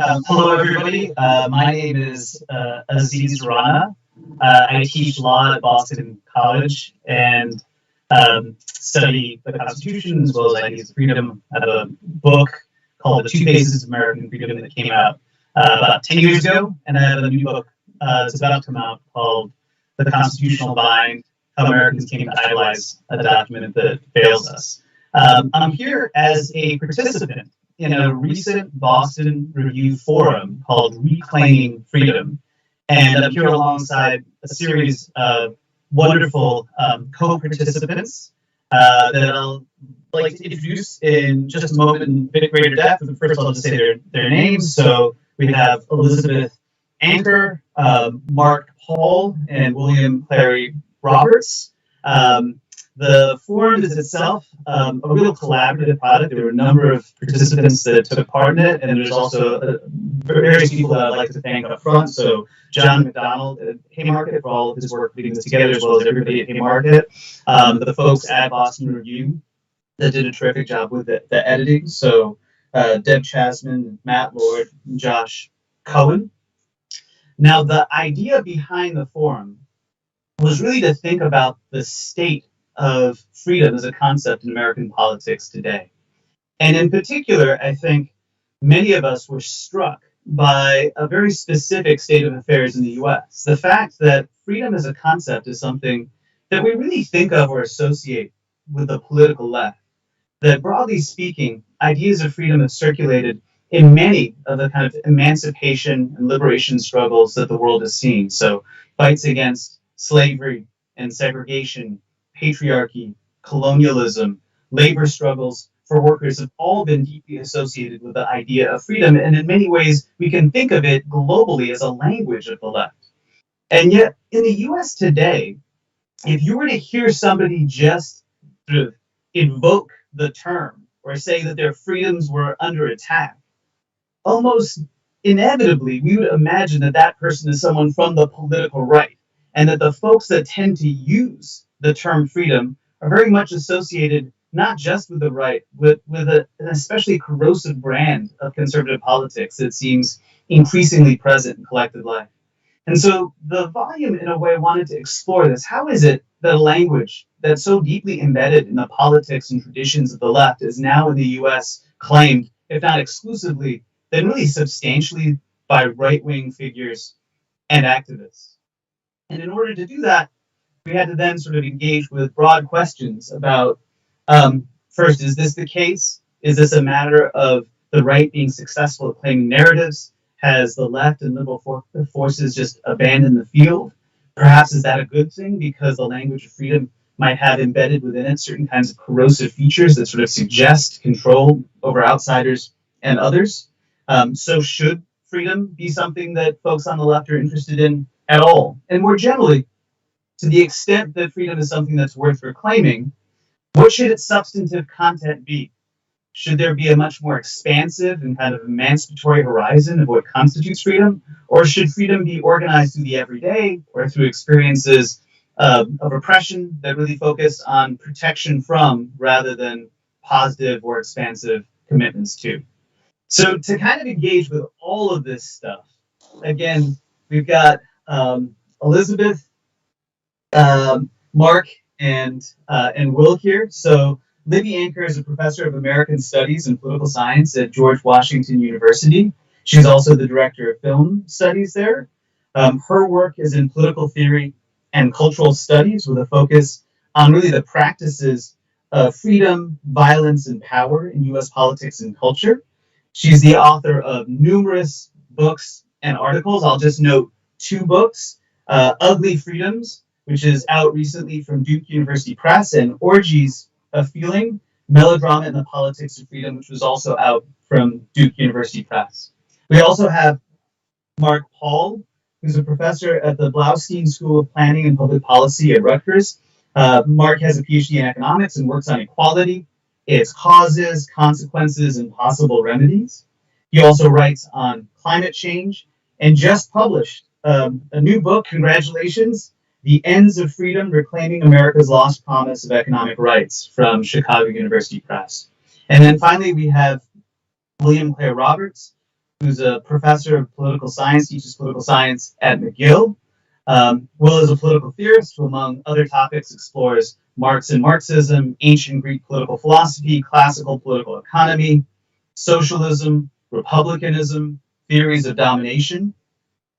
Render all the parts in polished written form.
Hello, everybody. My name is Aziz Rana. I teach law at Boston College and study the Constitution as well as ideas of freedom. I have a book called The Two Faces of American Freedom that came out about 10 years ago, and I have a new book that's about to come out called The Constitutional Bind, How Americans Came to Idolize a Document That Fails Us. I'm here as a participant in a recent Boston Review forum called Reclaiming Freedom. And I'm here alongside a series of wonderful co-participants that I'll like to introduce in just a moment in a bit greater depth. But first, I'll just say their names. So we have Elizabeth Anker, Mark Paul, and William Clary Roberts. The forum is itself a real collaborative product. There were a number of participants that took part in it, and there's also various people that I'd like to thank up front. So John McDonald at Haymarket for all of his work putting this together, as well as everybody at Haymarket. The folks at Boston Review that did a terrific job with the editing. So Deb Chasman, Matt Lord, and Josh Cohen. Now, the idea behind the forum was really to think about the state of freedom as a concept in American politics today. And in particular, I think many of us were struck by a very specific state of affairs in the US. The fact that freedom as a concept is something that we really think of or associate with the political left. That broadly speaking, ideas of freedom have circulated in many of the kind of emancipation and liberation struggles that the world has seen. So fights against slavery and segregation, patriarchy, colonialism, labor struggles for workers have all been deeply associated with the idea of freedom. And in many ways, we can think of it globally as a language of the left. And yet, in the US today, if you were to hear somebody just sort of invoke the term or say that their freedoms were under attack, almost inevitably, we would imagine that that person is someone from the political right, and that the folks that tend to use the term freedom are very much associated not just with the right, but with an especially corrosive brand of conservative politics that seems increasingly present in collective life. And so the volume, in a way, wanted to explore this. How is it that a language that's so deeply embedded in the politics and traditions of the left is now in the US claimed, if not exclusively, then really substantially by right-wing figures and activists? And in order to do that, we had to then sort of engage with broad questions about, first, is this the case? Is this a matter of the right being successful at claiming narratives? Has the left and liberal forces just abandoned the field? Perhaps is that a good thing because the language of freedom might have embedded within it certain kinds of corrosive features that sort of suggest control over outsiders and others? So should freedom be something that folks on the left are interested in at all? And more generally, to the extent that freedom is something that's worth reclaiming, what should its substantive content be? Should there be a much more expansive and kind of emancipatory horizon of what constitutes freedom? Or should freedom be organized through the everyday or through experiences of oppression that really focus on protection from rather than positive or expansive commitments to? So to kind of engage with all of this stuff, again, we've got Elizabeth, Mark, and Will here. So Libby Anker is a professor of American Studies and Political Science at George Washington University. She's also the director of film studies there. Her work is in political theory and cultural studies with a focus on really the practices of freedom, violence, and power in U.S. politics and culture. She's the author of numerous books and articles. I'll just note two books, Ugly Freedoms, which is out recently from Duke University Press, and Orgies of Feeling, Melodrama and the Politics of Freedom, which was also out from Duke University Press. We also have Mark Paul, who's a professor at the Blaustein School of Planning and Public Policy at Rutgers. Mark has a PhD in economics and works on equality, its causes, consequences, and possible remedies. He also writes on climate change and just published a new book, congratulations, The Ends of Freedom, Reclaiming America's Lost Promise of Economic Rights from Chicago University Press. And then finally, we have William Clary Roberts, who's a professor of political science, teaches political science at McGill. Will is a political theorist who, among other topics, explores Marx and Marxism, ancient Greek political philosophy, classical political economy, socialism, republicanism, theories of domination.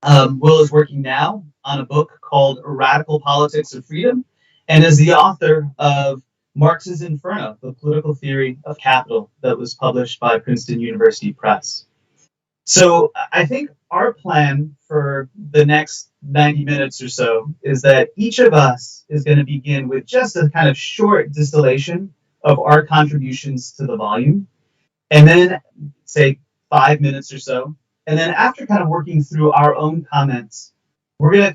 Will is working now on a book called Radical Politics of Freedom and is the author of Marx's Inferno, the political theory of capital, that was published by Princeton University Press. So I think our plan for the next 90 minutes or so is that each of us is going to begin with just a kind of short distillation of our contributions to the volume, and then say 5 minutes or so. And then after kind of working through our own comments, we're gonna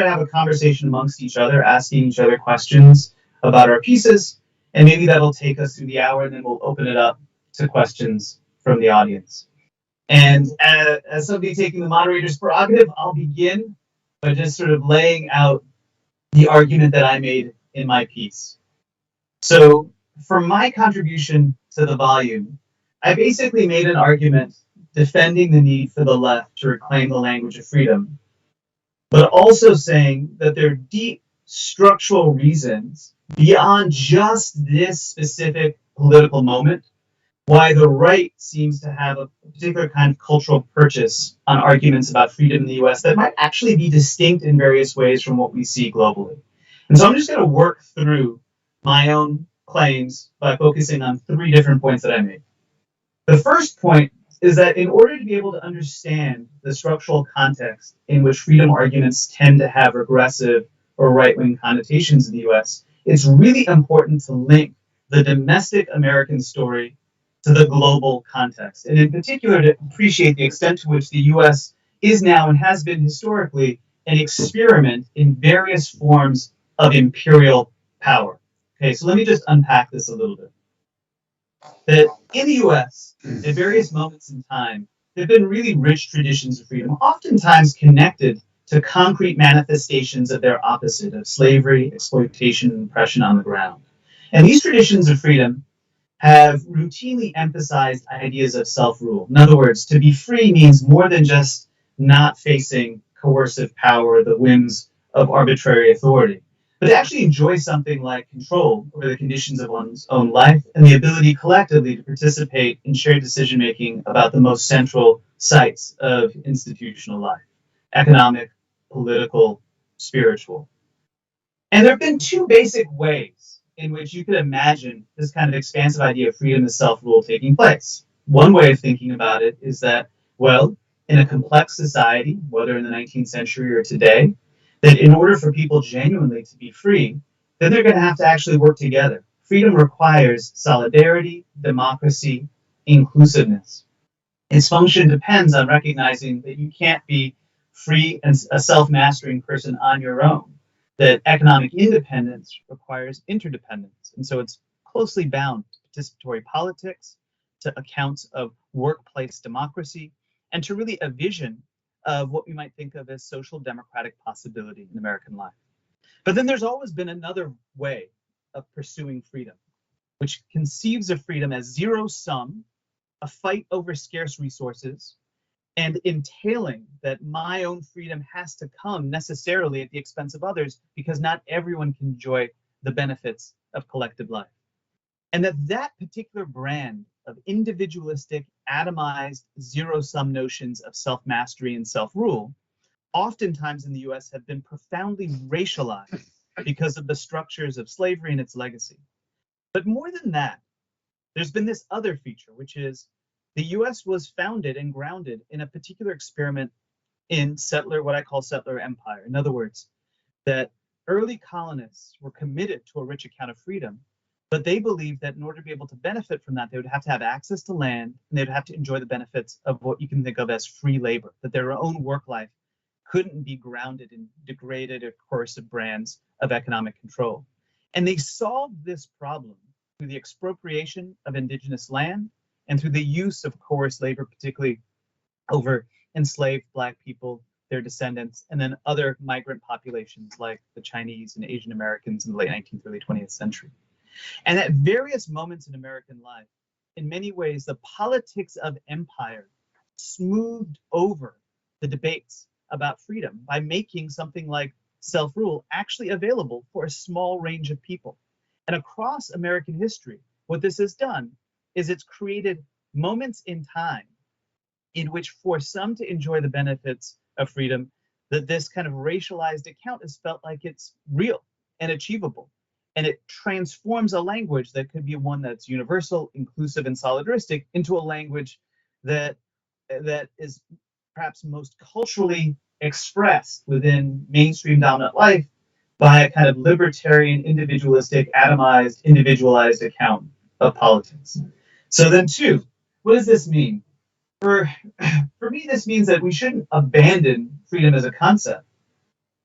have a conversation amongst each other, asking each other questions about our pieces, and maybe that'll take us through the hour, and then we'll open it up to questions from the audience. And as somebody taking the moderator's prerogative, I'll begin by just sort of laying out the argument that I made in my piece. So for my contribution to the volume, I basically made an argument defending the need for the left to reclaim the language of freedom, but also saying that there are deep structural reasons beyond just this specific political moment why the right seems to have a particular kind of cultural purchase on arguments about freedom in the US that might actually be distinct in various ways from what we see globally. And so I'm just going to work through my own claims by focusing on 3 different points that I made. The first point is that in order to be able to understand the structural context in which freedom arguments tend to have regressive or right-wing connotations in the US, it's really important to link the domestic American story to the global context, and in particular to appreciate the extent to which the US is now and has been historically an experiment in various forms of imperial power. Okay, so let me just unpack this a little bit. That in the US, at various moments in time, there have been really rich traditions of freedom, oftentimes connected to concrete manifestations of their opposite, of slavery, exploitation, and oppression on the ground. And these traditions of freedom have routinely emphasized ideas of self-rule. In other words, to be free means more than just not facing coercive power or the whims of arbitrary authority, but to actually enjoy something like control over the conditions of one's own life and the ability collectively to participate in shared decision-making about the most central sites of institutional life: economic, political, spiritual. And there have been 2 basic ways in which you could imagine this kind of expansive idea of freedom as self-rule taking place. One way of thinking about it is that, well, in a complex society, whether in the 19th century or today, that in order for people genuinely to be free, then they're going to have to actually work together. Freedom requires solidarity, democracy, inclusiveness. Its function depends on recognizing that you can't be free and a self-mastering person on your own, that economic independence requires interdependence. And so it's closely bound to participatory politics, to accounts of workplace democracy, and to really a vision of what we might think of as social democratic possibility in American life. But then there's always been another way of pursuing freedom, which conceives of freedom as zero-sum, a fight over scarce resources, and entailing that my own freedom has to come necessarily at the expense of others, because not everyone can enjoy the benefits of collective life. And that particular brand of individualistic, atomized, zero-sum notions of self-mastery and self-rule, oftentimes in the US have been profoundly racialized because of the structures of slavery and its legacy. But more than that, there's been this other feature, which is the US was founded and grounded in a particular experiment in what I call settler empire. In other words, that early colonists were committed to a rich account of freedom, but they believed that in order to be able to benefit from that, they would have to have access to land, and they would have to enjoy the benefits of what you can think of as free labor, that their own work life couldn't be grounded in degraded or coercive brands of economic control. And they solved this problem through the expropriation of indigenous land and through the use of coerced labor, particularly over enslaved Black people, their descendants, and then other migrant populations like the Chinese and Asian Americans in the late 19th, early 20th century. And at various moments in American life, in many ways, the politics of empire smoothed over the debates about freedom by making something like self-rule actually available for a small range of people. And across American history, what this has done is it's created moments in time in which, for some to enjoy the benefits of freedom, that this kind of racialized account is felt like it's real and achievable. And it transforms a language that could be one that's universal, inclusive, and solidaristic into a language that is perhaps most culturally expressed within mainstream dominant life by a kind of libertarian, individualistic, atomized, individualized account of politics. So then, two, what does this mean? For me, this means that we shouldn't abandon freedom as a concept.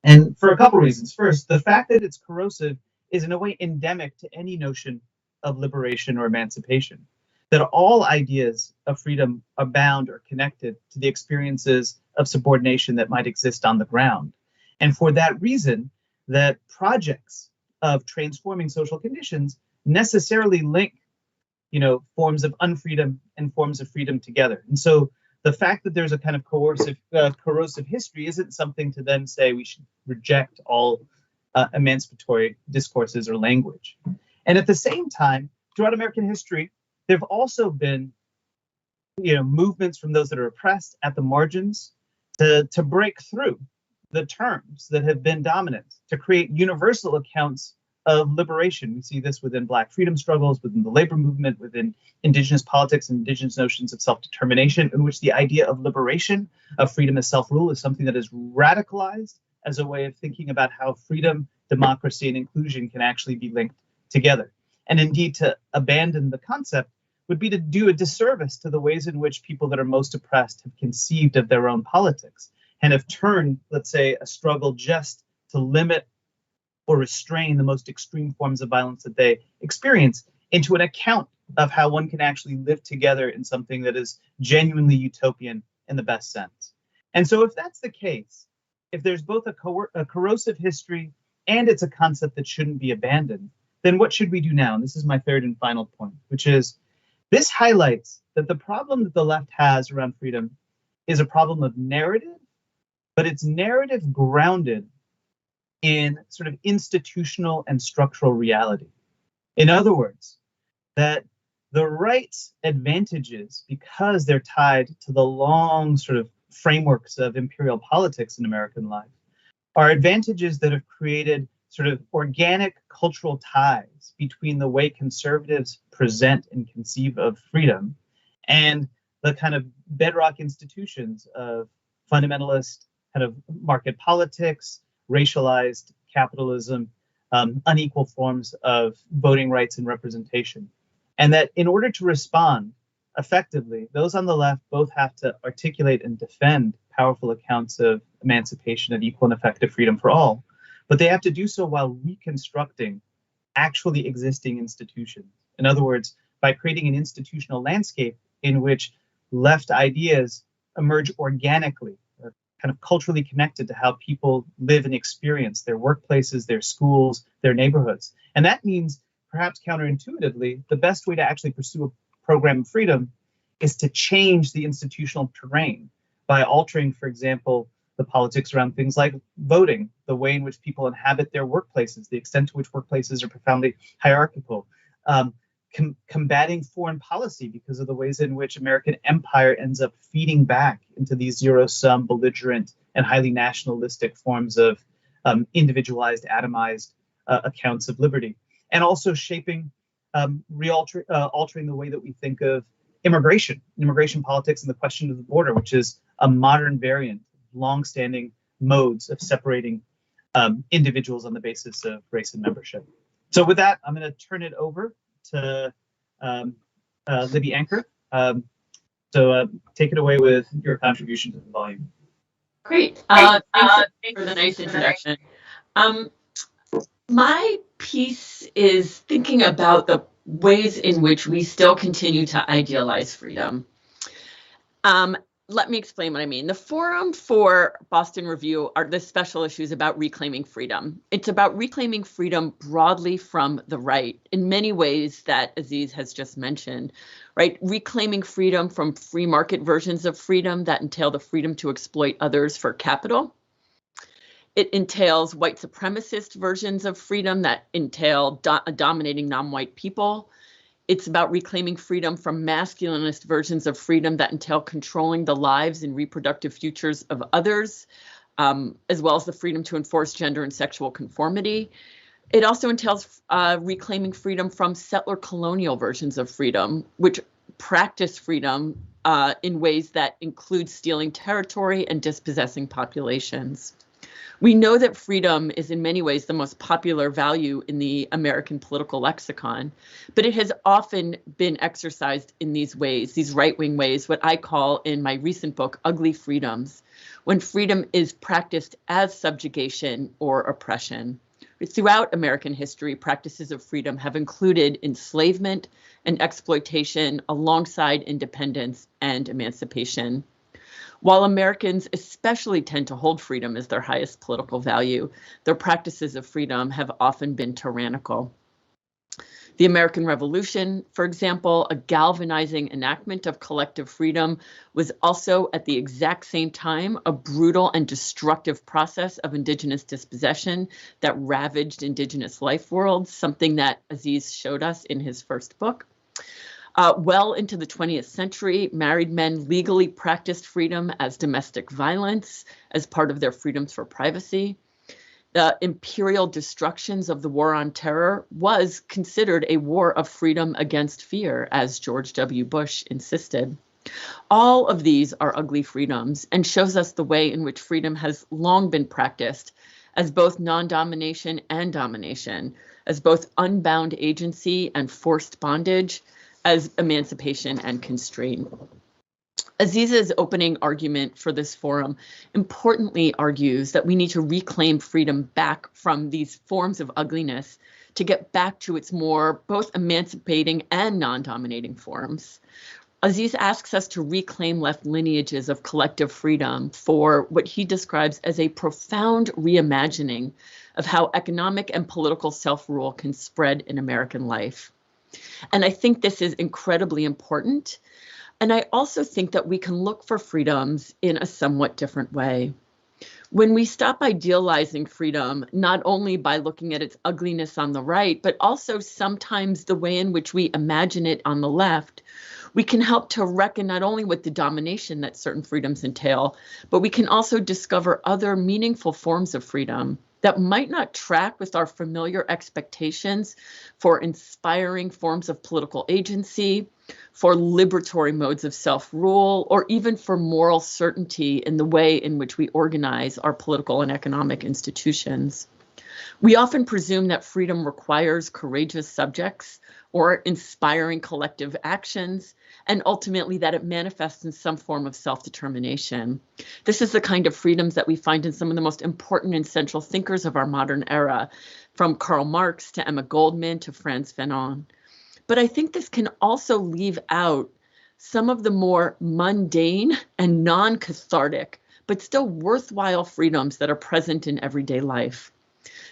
And for a couple reasons. First, the fact that it's corrosive is in a way endemic to any notion of liberation or emancipation. That all ideas of freedom are bound or connected to the experiences of subordination that might exist on the ground. And for that reason, that projects of transforming social conditions necessarily link, forms of unfreedom and forms of freedom together. And so the fact that there's a kind of corrosive history isn't something to then say we should reject all emancipatory discourses or language. And at the same time, throughout American history, there have also been, movements from those that are oppressed at the margins to break through the terms that have been dominant, to create universal accounts of liberation. We see this within Black freedom struggles, within the labor movement, within indigenous politics and indigenous notions of self-determination, in which the idea of liberation, of freedom as self-rule, is something that is radicalized as a way of thinking about how freedom, democracy, and inclusion can actually be linked together. And indeed, to abandon the concept would be to do a disservice to the ways in which people that are most oppressed have conceived of their own politics and have turned, let's say, a struggle just to limit or restrain the most extreme forms of violence that they experience into an account of how one can actually live together in something that is genuinely utopian in the best sense. And so if that's the case, if there's both a corrosive history and it's a concept that shouldn't be abandoned, then what should we do now? And this is my third and final point, which is this highlights that the problem that the left has around freedom is a problem of narrative, but it's narrative grounded in sort of institutional and structural reality. In other words, that the right's advantages, because they're tied to the long sort of frameworks of imperial politics in American life, are advantages that have created sort of organic cultural ties between the way conservatives present and conceive of freedom and the kind of bedrock institutions of fundamentalist kind of market politics, racialized capitalism, unequal forms of voting rights and representation. And that in order to respond effectively, those on the left both have to articulate and defend powerful accounts of emancipation and equal and effective freedom for all, but they have to do so while reconstructing actually existing institutions. In other words, by creating an institutional landscape in which left ideas emerge organically, or kind of culturally connected to how people live and experience their workplaces, their schools, their neighborhoods. And that means, perhaps counterintuitively, the best way to actually pursue a program of freedom is to change the institutional terrain by altering, for example, the politics around things like voting, the way in which people inhabit their workplaces, the extent to which workplaces are profoundly hierarchical, combating foreign policy because of the ways in which American empire ends up feeding back into these zero-sum, belligerent, and highly nationalistic forms of individualized, atomized accounts of liberty, and also shaping, altering the way that we think of immigration politics and the question of the border, which is a modern variant, long-standing modes of separating individuals on the basis of race and membership. So with that, I'm going to turn it over to Libby Anker. So take it away with your contribution to the volume. Great. Thanks for the nice introduction. My piece is thinking about the ways in which we still continue to idealize freedom. let me explain what I mean. The forum for Boston Review are the special issues about reclaiming freedom. It's about reclaiming freedom broadly from the right in many ways that Aziz has just mentioned, right? Reclaiming freedom from free market versions of freedom that entail the freedom to exploit others for capital. It entails white supremacist versions of freedom that entail dominating non-white people. It's about reclaiming freedom from masculinist versions of freedom that entail controlling the lives and reproductive futures of others, as well as the freedom to enforce gender and sexual conformity. It also entails reclaiming freedom from settler colonial versions of freedom, which practice freedom in ways that include stealing territory and dispossessing populations. We know that freedom is in many ways the most popular value in the American political lexicon, but it has often been exercised in these ways, these right-wing ways, what I call in my recent book, ugly freedoms, when freedom is practiced as subjugation or oppression. Throughout American history, practices of freedom have included enslavement and exploitation alongside independence and emancipation. While Americans especially tend to hold freedom as their highest political value, their practices of freedom have often been tyrannical. The American Revolution, for example, a galvanizing enactment of collective freedom, was also at the exact same time a brutal and destructive process of indigenous dispossession that ravaged indigenous life worlds, something that Aziz showed us in his first book. Well into the 20th century, married men legally practiced freedom as domestic violence as part of their freedoms for privacy. The imperial destructions of the War on Terror was considered a war of freedom against fear, as George W. Bush insisted. All of these are ugly freedoms and shows us the way in which freedom has long been practiced as both non-domination and domination, as both unbound agency and forced bondage, as emancipation and constraint. Aziz's opening argument for this forum importantly argues that we need to reclaim freedom back from these forms of ugliness to get back to its more both emancipating and non-dominating forms. Aziz asks us to reclaim left lineages of collective freedom for what he describes as a profound reimagining of how economic and political self-rule can spread in American life. And I think this is incredibly important. And I also think that we can look for freedoms in a somewhat different way. When we stop idealizing freedom, not only by looking at its ugliness on the right, but also sometimes the way in which we imagine it on the left, we can help to reckon not only with the domination that certain freedoms entail, but we can also discover other meaningful forms of freedom that might not track with our familiar expectations for inspiring forms of political agency, for liberatory modes of self-rule, or even for moral certainty in the way in which we organize our political and economic institutions. We often presume that freedom requires courageous subjects or inspiring collective actions, and ultimately that it manifests in some form of self-determination. This is the kind of freedoms that we find in some of the most important and central thinkers of our modern era, from Karl Marx to Emma Goldman to Frantz Fanon. But I think this can also leave out some of the more mundane and non-cathartic, but still worthwhile freedoms that are present in everyday life.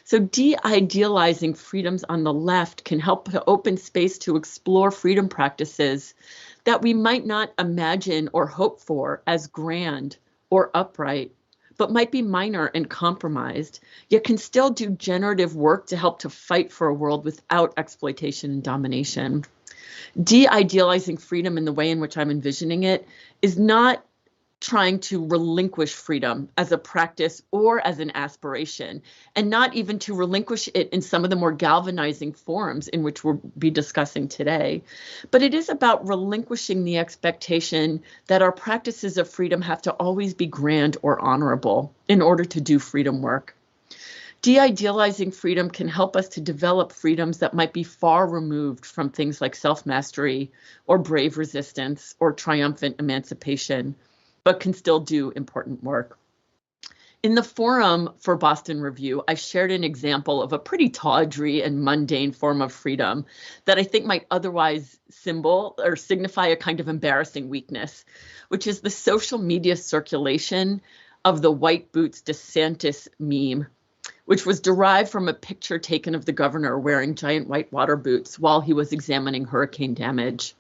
So de-idealizing freedoms on the left can help to open space to explore freedom practices that we might not imagine or hope for as grand or upright, but might be minor and compromised, yet can still do generative work to help to fight for a world without exploitation and domination. De-idealizing freedom in the way in which I'm envisioning it is not trying to relinquish freedom as a practice or as an aspiration, and not even to relinquish it in some of the more galvanizing forms in which we'll be discussing today. But it is about relinquishing the expectation that our practices of freedom have to always be grand or honorable in order to do freedom work. De-idealizing freedom can help us to develop freedoms that might be far removed from things like self-mastery or brave resistance or triumphant emancipation, but can still do important work. In the forum for Boston Review, I shared an example of a pretty tawdry and mundane form of freedom that I think might otherwise symbol or signify a kind of embarrassing weakness, which is the social media circulation of the white boots DeSantis meme, which was derived from a picture taken of the governor wearing giant white water boots while he was examining hurricane damage.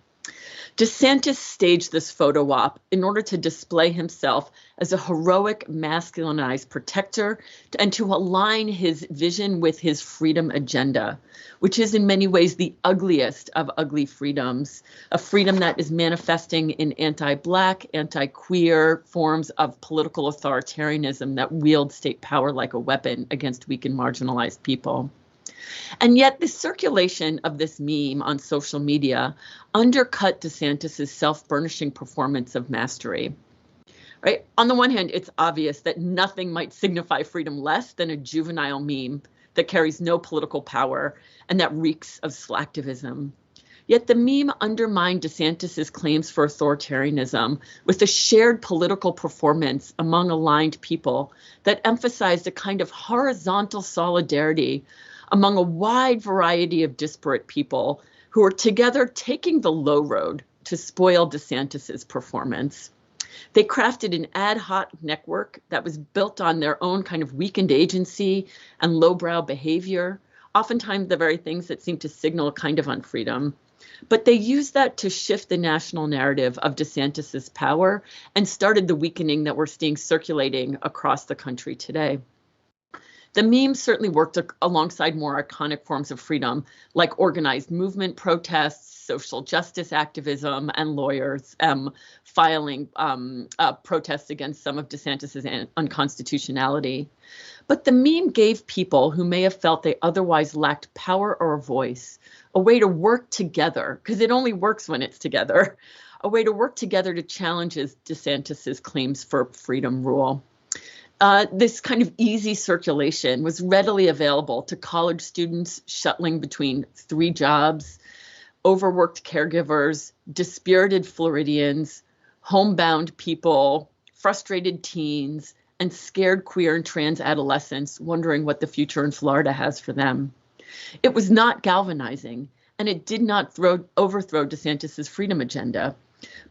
DeSantis staged this photo op in order to display himself as a heroic, masculinized protector and to align his vision with his freedom agenda, which is in many ways the ugliest of ugly freedoms, a freedom that is manifesting in anti-Black, anti-queer forms of political authoritarianism that wield state power like a weapon against weak and marginalized people. And yet the circulation of this meme on social media undercut DeSantis's self-burnishing performance of mastery. Right? On the one hand, it's obvious that nothing might signify freedom less than a juvenile meme that carries no political power and that reeks of slacktivism. Yet the meme undermined DeSantis's claims for authoritarianism with a shared political performance among aligned people that emphasized a kind of horizontal solidarity among a wide variety of disparate people who are together taking the low road to spoil DeSantis's performance. They crafted an ad hoc network that was built on their own kind of weakened agency and lowbrow behavior, oftentimes the very things that seem to signal a kind of unfreedom. But they used that to shift the national narrative of DeSantis's power and started the weakening that we're seeing circulating across the country today. The meme certainly worked alongside more iconic forms of freedom, like organized movement protests, social justice activism, and lawyers filing protests against some of DeSantis's unconstitutionality. But the meme gave people who may have felt they otherwise lacked power or a voice a way to work together, because it only works when it's together, a way to work together to challenge DeSantis's claims for freedom rule. This kind of easy circulation was readily available to college students shuttling between 3 jobs, overworked caregivers, dispirited Floridians, homebound people, frustrated teens, and scared queer and trans adolescents wondering what the future in Florida has for them. It was not galvanizing, and it did not overthrow DeSantis's freedom agenda.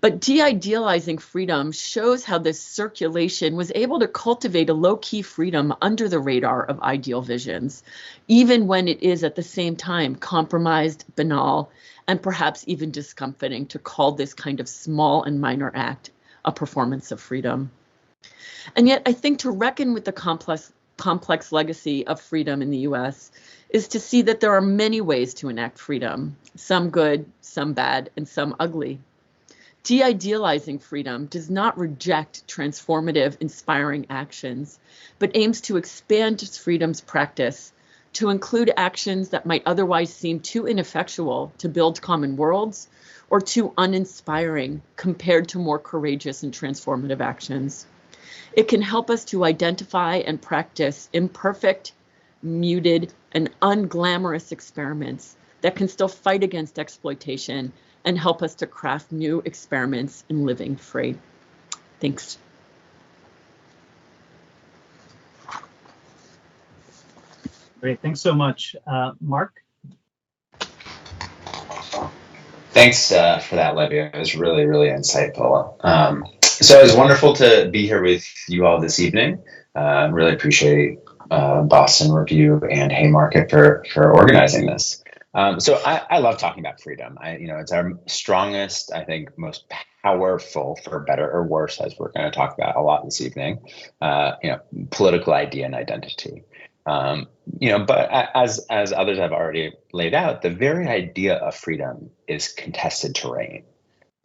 But de-idealizing freedom shows how this circulation was able to cultivate a low-key freedom under the radar of ideal visions, even when it is at the same time compromised, banal, and perhaps even discomforting to call this kind of small and minor act a performance of freedom. And yet I think to reckon with the complex legacy of freedom in the US is to see that there are many ways to enact freedom, some good, some bad, and some ugly. De-idealizing freedom does not reject transformative, inspiring actions, but aims to expand freedom's practice to include actions that might otherwise seem too ineffectual to build common worlds or too uninspiring compared to more courageous and transformative actions. It can help us to identify and practice imperfect, muted, and unglamorous experiments that can still fight against exploitation and help us to craft new experiments in living free. Thanks. Great, thanks so much. Mark? Thanks for that, Livia. It was really, really insightful. So it was wonderful to be here with you all this evening. Really appreciate Boston Review and Haymarket for organizing this. So I love talking about freedom. It's our strongest, I think, most powerful, for better or worse, as we're going to talk about a lot this evening, political idea and identity. But as others have already laid out, the very idea of freedom is contested terrain.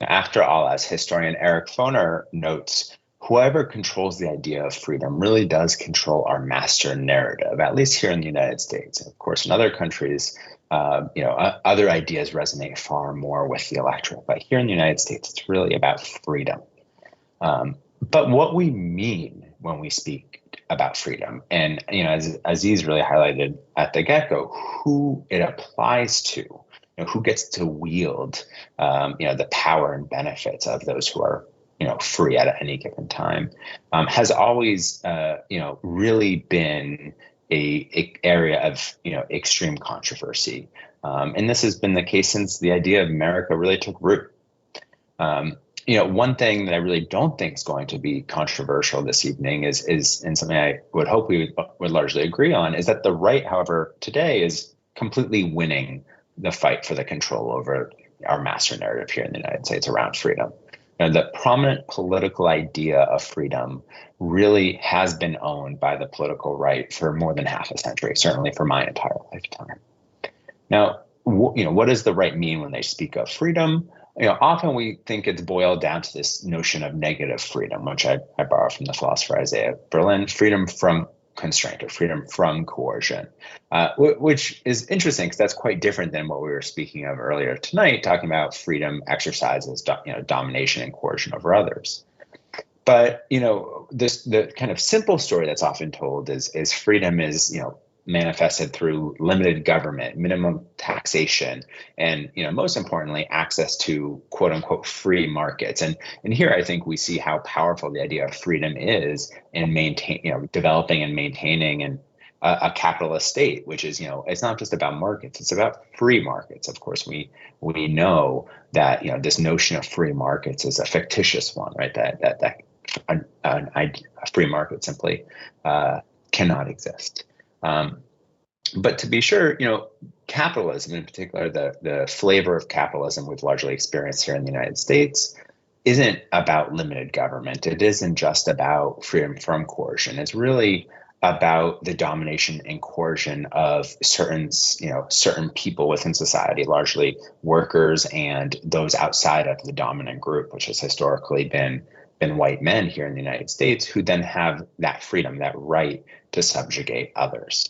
After all, as historian Eric Foner notes, whoever controls the idea of freedom really does control our master narrative, at least here in the United States. Of course, in other countries, other ideas resonate far more with the electorate. But here in the United States, it's really about freedom. But what we mean when we speak about freedom, and as Aziz really highlighted at the get-go, who it applies to, who gets to wield, the power and benefits of those who are free at any given time, has always, really been a area of, extreme controversy. And this has been the case since the idea of America really took root. One thing that I really don't think is going to be controversial this evening is and something I would hope we would largely agree on, is that the right, however, today is completely winning the fight for the control over our master narrative here in the United States around freedom. The prominent political idea of freedom really has been owned by the political right for more than half a century, certainly for my entire lifetime. Now, what does the right mean when they speak of freedom? Often we think it's boiled down to this notion of negative freedom, which I borrow from the philosopher Isaiah Berlin, freedom from constraint or freedom from coercion, which is interesting because that's quite different than what we were speaking of earlier tonight, talking about freedom exercises, domination and coercion over others. But the kind of simple story that's often told is freedom is manifested through limited government, minimum taxation, and most importantly, access to quote unquote free markets. And here I think we see how powerful the idea of freedom is in developing and maintaining a capitalist state, which is it's not just about markets, it's about free markets. Of course, we know that this notion of free markets is a fictitious one, right? That a free market simply cannot exist. But to be sure, capitalism, in particular, the flavor of capitalism we've largely experienced here in the United States, isn't about limited government. It isn't just about freedom from coercion. It's really about the domination and coercion of certain people within society, largely workers and those outside of the dominant group, which has historically been white men here in the United States, who then have that freedom, that right to subjugate others.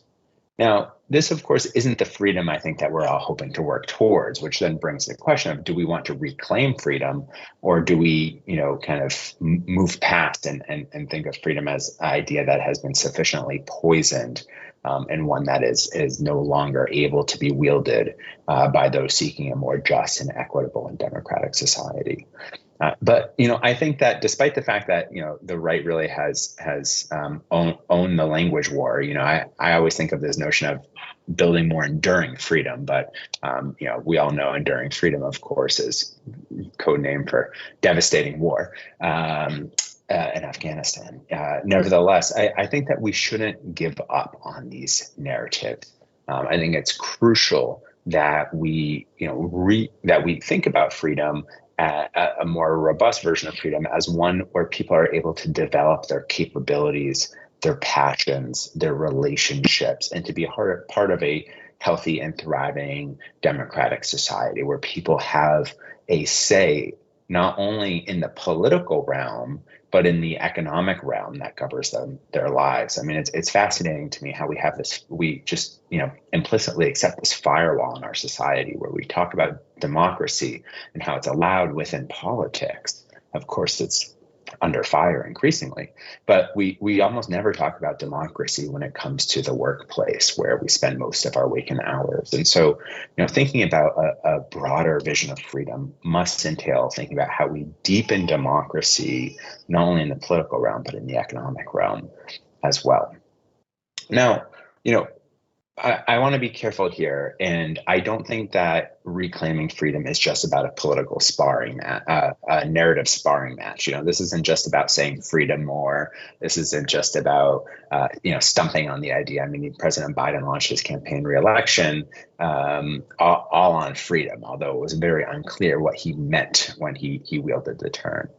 Now, this, of course, isn't the freedom I think that we're all hoping to work towards, which then brings the question of, do we want to reclaim freedom, or do we, kind of move past and think of freedom as an idea that has been sufficiently poisoned, and one that is no longer able to be wielded by those seeking a more just and equitable and democratic society? But I think that despite the fact that the right really has owned the language war, I always think of this notion of building more enduring freedom. But we all know enduring freedom, of course, is code name for devastating war in Afghanistan. Nevertheless, I think that we shouldn't give up on these narratives. I think it's crucial that we think about freedom, a more robust version of freedom, as one where people are able to develop their capabilities, their passions, their relationships, and to be part of a healthy and thriving democratic society where people have a say not only in the political realm, but in the economic realm that governs their lives. I mean, it's fascinating to me how we just implicitly accept this firewall in our society where we talk about democracy and how it's allowed within politics. Of course, it's under fire increasingly, but we almost never talk about democracy when it comes to the workplace where we spend most of our waking hours. And so, thinking about a broader vision of freedom must entail thinking about how we deepen democracy, not only in the political realm, but in the economic realm as well. Now, I want to be careful here, and I don't think that reclaiming freedom is just about a political sparring match, a narrative sparring match. This isn't just about saying freedom more. This isn't just about stumping on the idea. I mean, President Biden launched his campaign re-election all on freedom, although it was very unclear what he meant when he wielded the term.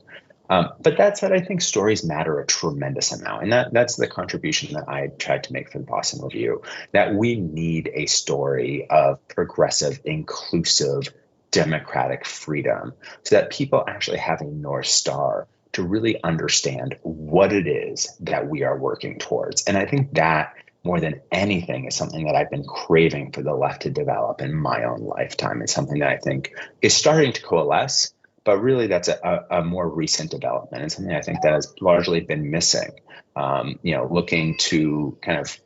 But that said, I think stories matter a tremendous amount. And that's the contribution that I tried to make for the Boston Review, that we need a story of progressive, inclusive, democratic freedom so that people actually have a North Star to really understand what it is that we are working towards. And I think that, more than anything, is something that I've been craving for the left to develop in my own lifetime. It's something that I think is starting to coalesce. But really, that's a more recent development, and something I think that has largely been missing. Looking to kind of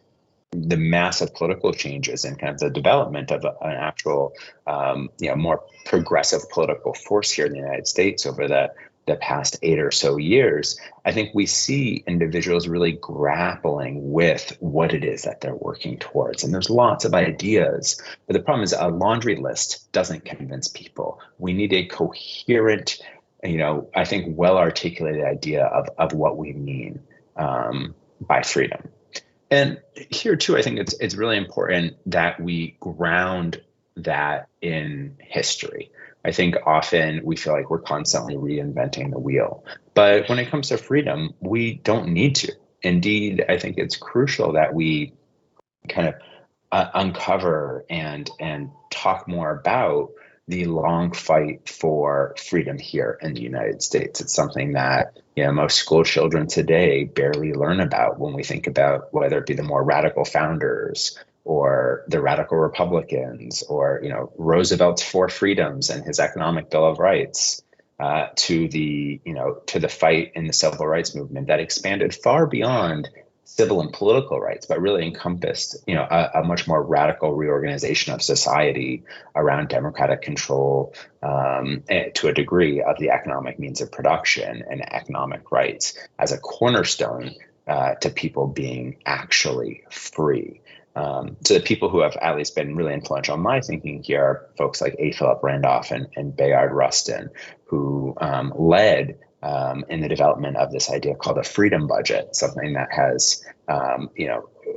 the massive political changes and kind of the development of an actual, more progressive political force here in the United States over the the past 8 or so years, I think we see individuals really grappling with what it is that they're working towards. And there's lots of ideas, but the problem is a laundry list doesn't convince people. We need a coherent, I think well-articulated idea of what we mean by freedom. And here too, I think it's really important that we ground that in history. I think often we feel like we're constantly reinventing the wheel, but when it comes to freedom, we don't need to. Indeed, I think it's crucial that we kind of uncover and talk more about the long fight for freedom here in the United States. It's something that most school children today barely learn about when we think about whether it be the more radical founders or the radical Republicans, or Roosevelt's Four Freedoms and his Economic Bill of Rights, to the fight in the civil rights movement that expanded far beyond civil and political rights, but really encompassed a much more radical reorganization of society around democratic control, to a degree, of the economic means of production and economic rights as a cornerstone to people being actually free. So the people who have at least been really influential in my thinking here are folks like A. Philip Randolph and Bayard Rustin, who led in the development of this idea called a freedom budget, something that has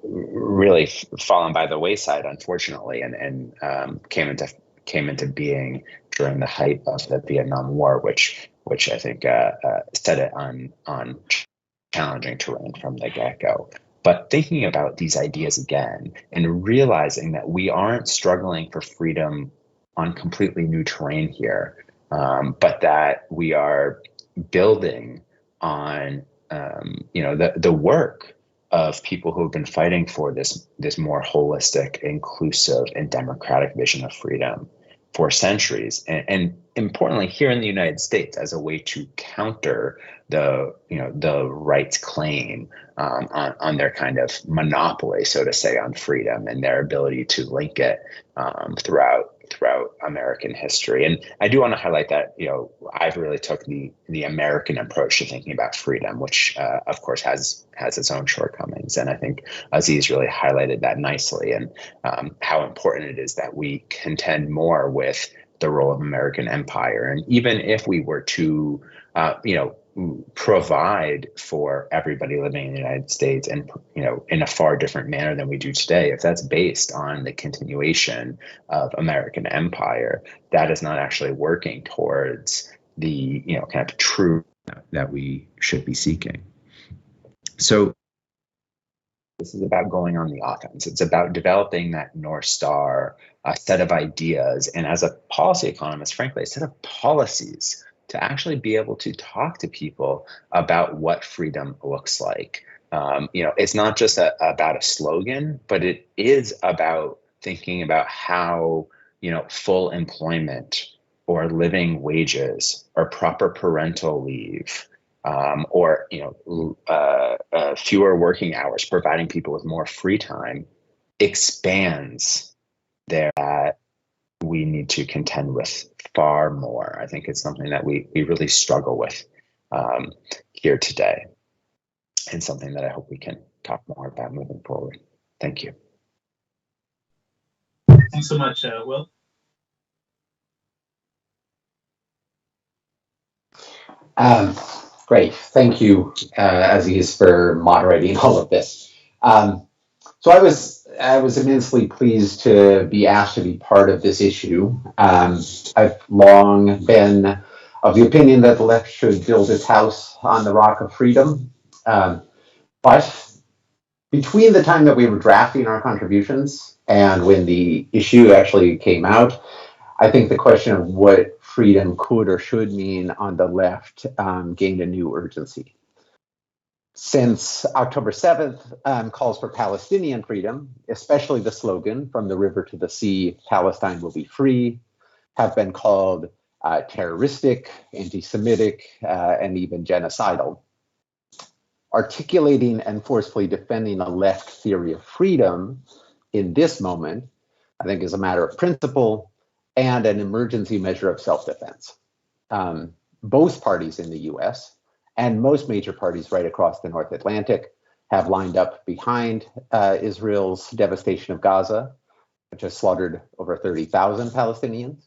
really fallen by the wayside, unfortunately, and came into being during the height of the Vietnam War, which I think set it on challenging terrain from the get-go. But thinking about these ideas again and realizing that we aren't struggling for freedom on completely new terrain here, but that we are building on the work of people who have been fighting for this more holistic, inclusive, and democratic vision of freedom for centuries, and importantly here in the United States as a way to counter the rights claim on their kind of monopoly, so to say, on freedom and their ability to link it throughout American history. And I do want to highlight that I've really took the American approach to thinking about freedom, which of course has its own shortcomings. And I think Aziz really highlighted that nicely, and how important it is that we contend more with the role of American empire. And even if we were to provide for everybody living in the United States and in a far different manner than we do today, if that's based on the continuation of American empire, that is not actually working towards the kind of truth that we should be seeking. So this is about going on the offense. It's about developing that North Star, a set of ideas, and as a policy economist, frankly, a set of policies to actually be able to talk to people about what freedom looks like. It's not just about a slogan, but it is about thinking about how, full employment or living wages or proper parental leave, or fewer working hours, providing people with more free time, expands that we need to contend with far more. I think it's something that we really struggle with here today, and something that I hope we can talk more about moving forward. Thank you. Thanks so much, Will. Great. Thank you, Aziz, for moderating all of this. So I was immensely pleased to be asked to be part of this issue. I've long been of the opinion that the left should build its house on the rock of freedom. But between the time that we were drafting our contributions and when the issue actually came out, I think the question of what freedom could or should mean on the left gained a new urgency. Since October 7th calls for Palestinian freedom, especially the slogan, "From the river to the sea, Palestine will be free," have been called terroristic, anti-Semitic, and even genocidal. Articulating and forcefully defending a left theory of freedom in this moment, I think, is a matter of principle and an emergency measure of self-defense. Both parties in the US and most major parties right across the North Atlantic have lined up behind Israel's devastation of Gaza, which has slaughtered over 30,000 Palestinians.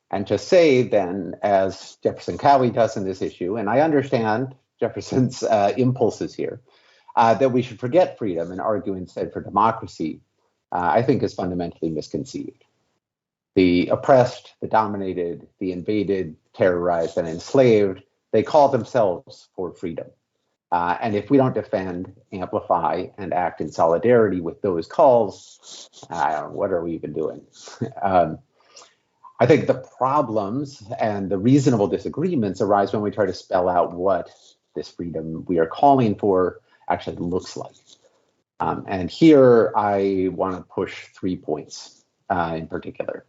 And to say then, as Jefferson Cowie does in this issue, and I understand Jefferson's impulses here, that we should forget freedom and argue instead for democracy, I think is fundamentally misconceived. The oppressed, the dominated, the invaded, terrorized, and enslaved, they call themselves for freedom. And if we don't defend, amplify, and act in solidarity with those calls, what are we even doing? I think the problems and the reasonable disagreements arise when we try to spell out what this freedom we are calling for actually looks like. And here I want to push 3 points in particular.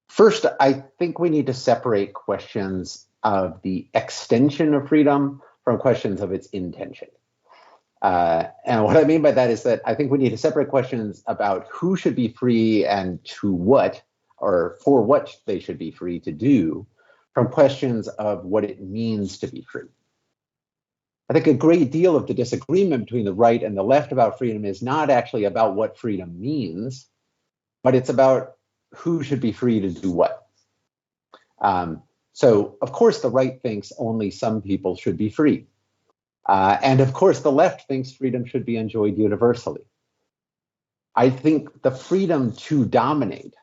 First, I think we need to separate questions of the extension of freedom from questions of its intention. And what I mean by that is that I think we need to separate questions about who should be free and to what, or for what they should be free to do, from questions of what it means to be free. I think a great deal of the disagreement between the right and the left about freedom is not actually about what freedom means, but it's about who should be free to do what. So, of course, the right thinks only some people should be free. And of course, the left thinks freedom should be enjoyed universally. I think the freedom to dominate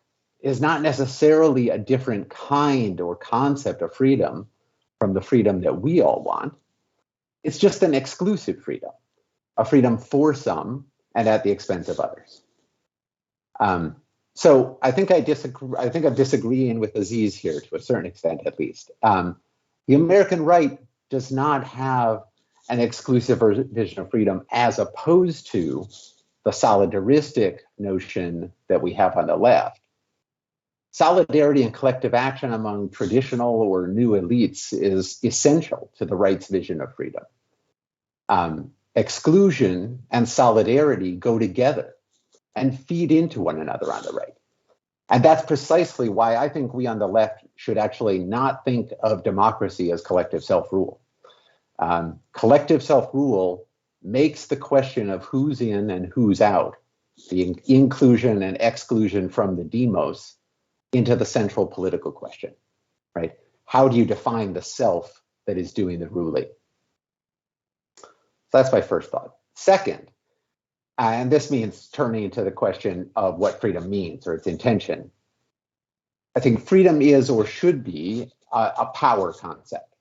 is not necessarily a different kind or concept of freedom from the freedom that we all want. It's just an exclusive freedom, a freedom for some and at the expense of others. So I think I disagree. I think I'm disagreeing with Aziz here to a certain extent, at least. The American right does not have an exclusive vision of freedom as opposed to the solidaristic notion that we have on the left. Solidarity and collective action among traditional or new elites is essential to the right's vision of freedom. Exclusion and solidarity go together and feed into one another on the right. And that's precisely why I think we on the left should actually not think of democracy as collective self-rule. Collective self-rule makes the question of who's in and who's out, the inclusion and exclusion from the demos, into the central political question, right? How do you define the self that is doing the ruling? So that's my first thought. Second, and this means turning to the question of what freedom means or its intention. I think freedom is or should be a power concept,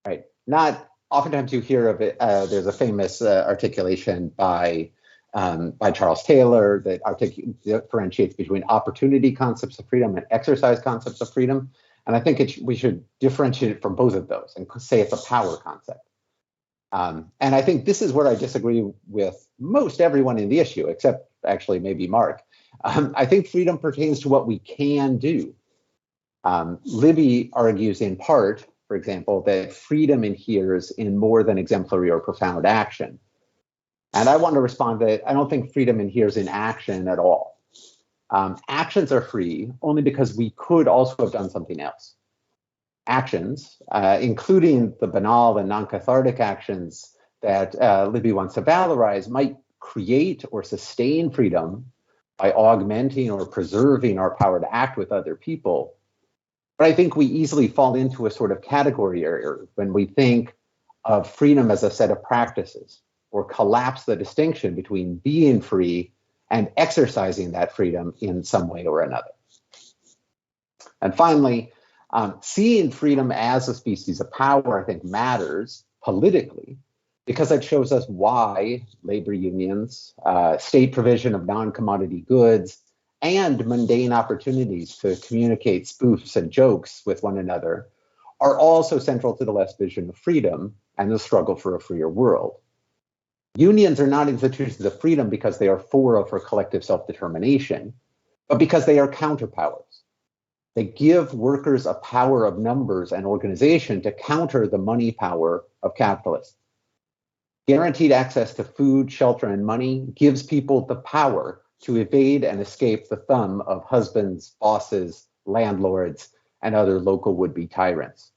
right? Not oftentimes you hear of it. There's a famous articulation by Charles Taylor that differentiates between opportunity concepts of freedom and exercise concepts of freedom. And I think we should differentiate it from both of those and say it's a power concept. And I think this is where I disagree with most everyone in the issue, except actually maybe Mark. I think freedom pertains to what we can do. Libby argues in part, for example, that freedom inheres in more than exemplary or profound action. And I want to respond that I don't think freedom inheres in action at all. Actions are free only because we could also have done something else. Actions, including the banal and non-cathartic actions that Libby wants to valorize, might create or sustain freedom by augmenting or preserving our power to act with other people. But I think we easily fall into a sort of category error when we think of freedom as a set of practices, or collapse the distinction between being free and exercising that freedom in some way or another. And finally, seeing freedom as a species of power, I think, matters politically because it shows us why labor unions, state provision of non-commodity goods, and mundane opportunities to communicate spoofs and jokes with one another are also central to the left's vision of freedom and the struggle for a freer world. Unions are not institutions of freedom because they are for or for collective self-determination, but because they are counterpowers. They give workers a power of numbers and organization to counter the money power of capitalists. Guaranteed access to food, shelter, and money gives people the power to evade and escape the thumb of husbands, bosses, landlords, and other local would-be tyrants.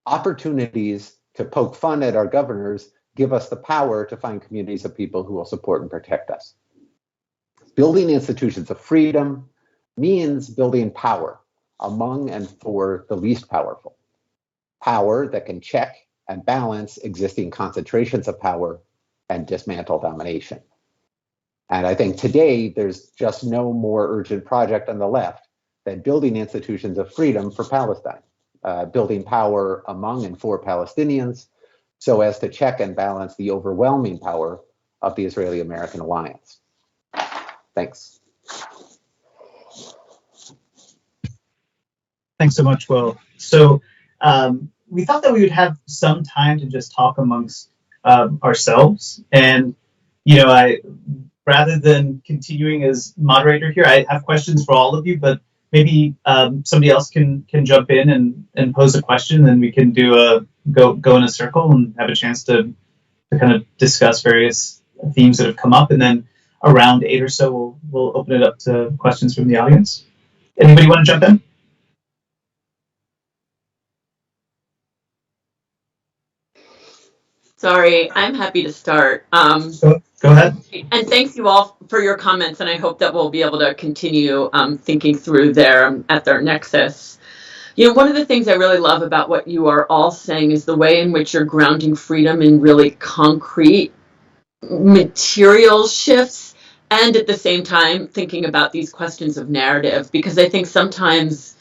Opportunities to poke fun at our governors give us the power to find communities of people who will support and protect us. Building institutions of freedom means building power among and for the least powerful. Power that can check and balance existing concentrations of power and dismantle domination. And I think today there's just no more urgent project on the left than building institutions of freedom for Palestine, building power among and for Palestinians so as to check and balance the overwhelming power of the Israeli-American alliance. Thanks. Thanks so much, Will. So we thought that we would have some time to just talk amongst ourselves. And, you know, rather than continuing as moderator here, I have questions for all of you, but maybe somebody else can jump in and pose a question, and we can do go in a circle and have a chance to kind of discuss various themes that have come up. And then around 8 or so, we'll open it up to questions from the audience. Anybody want to jump in? Sorry, I'm happy to start. Go ahead. And thanks you all for your comments, and I hope that we'll be able to continue thinking through there at their nexus. You know, one of the things I really love about what you are all saying is the way in which you're grounding freedom in really concrete material shifts, and at the same time thinking about these questions of narrative, because I think sometimes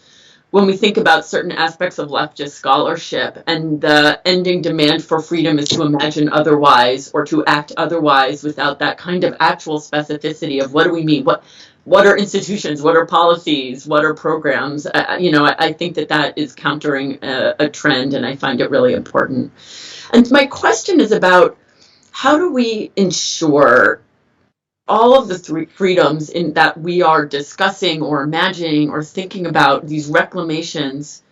when we think about certain aspects of leftist scholarship and the ending demand for freedom is to imagine otherwise or to act otherwise without that kind of actual specificity of what do we mean, what are institutions, what are policies, what are programs, you know, I think that is countering a trend, and I find it really important. And my question is about how do we ensure all of the three freedoms in that we are discussing or imagining or thinking about, these reclamations,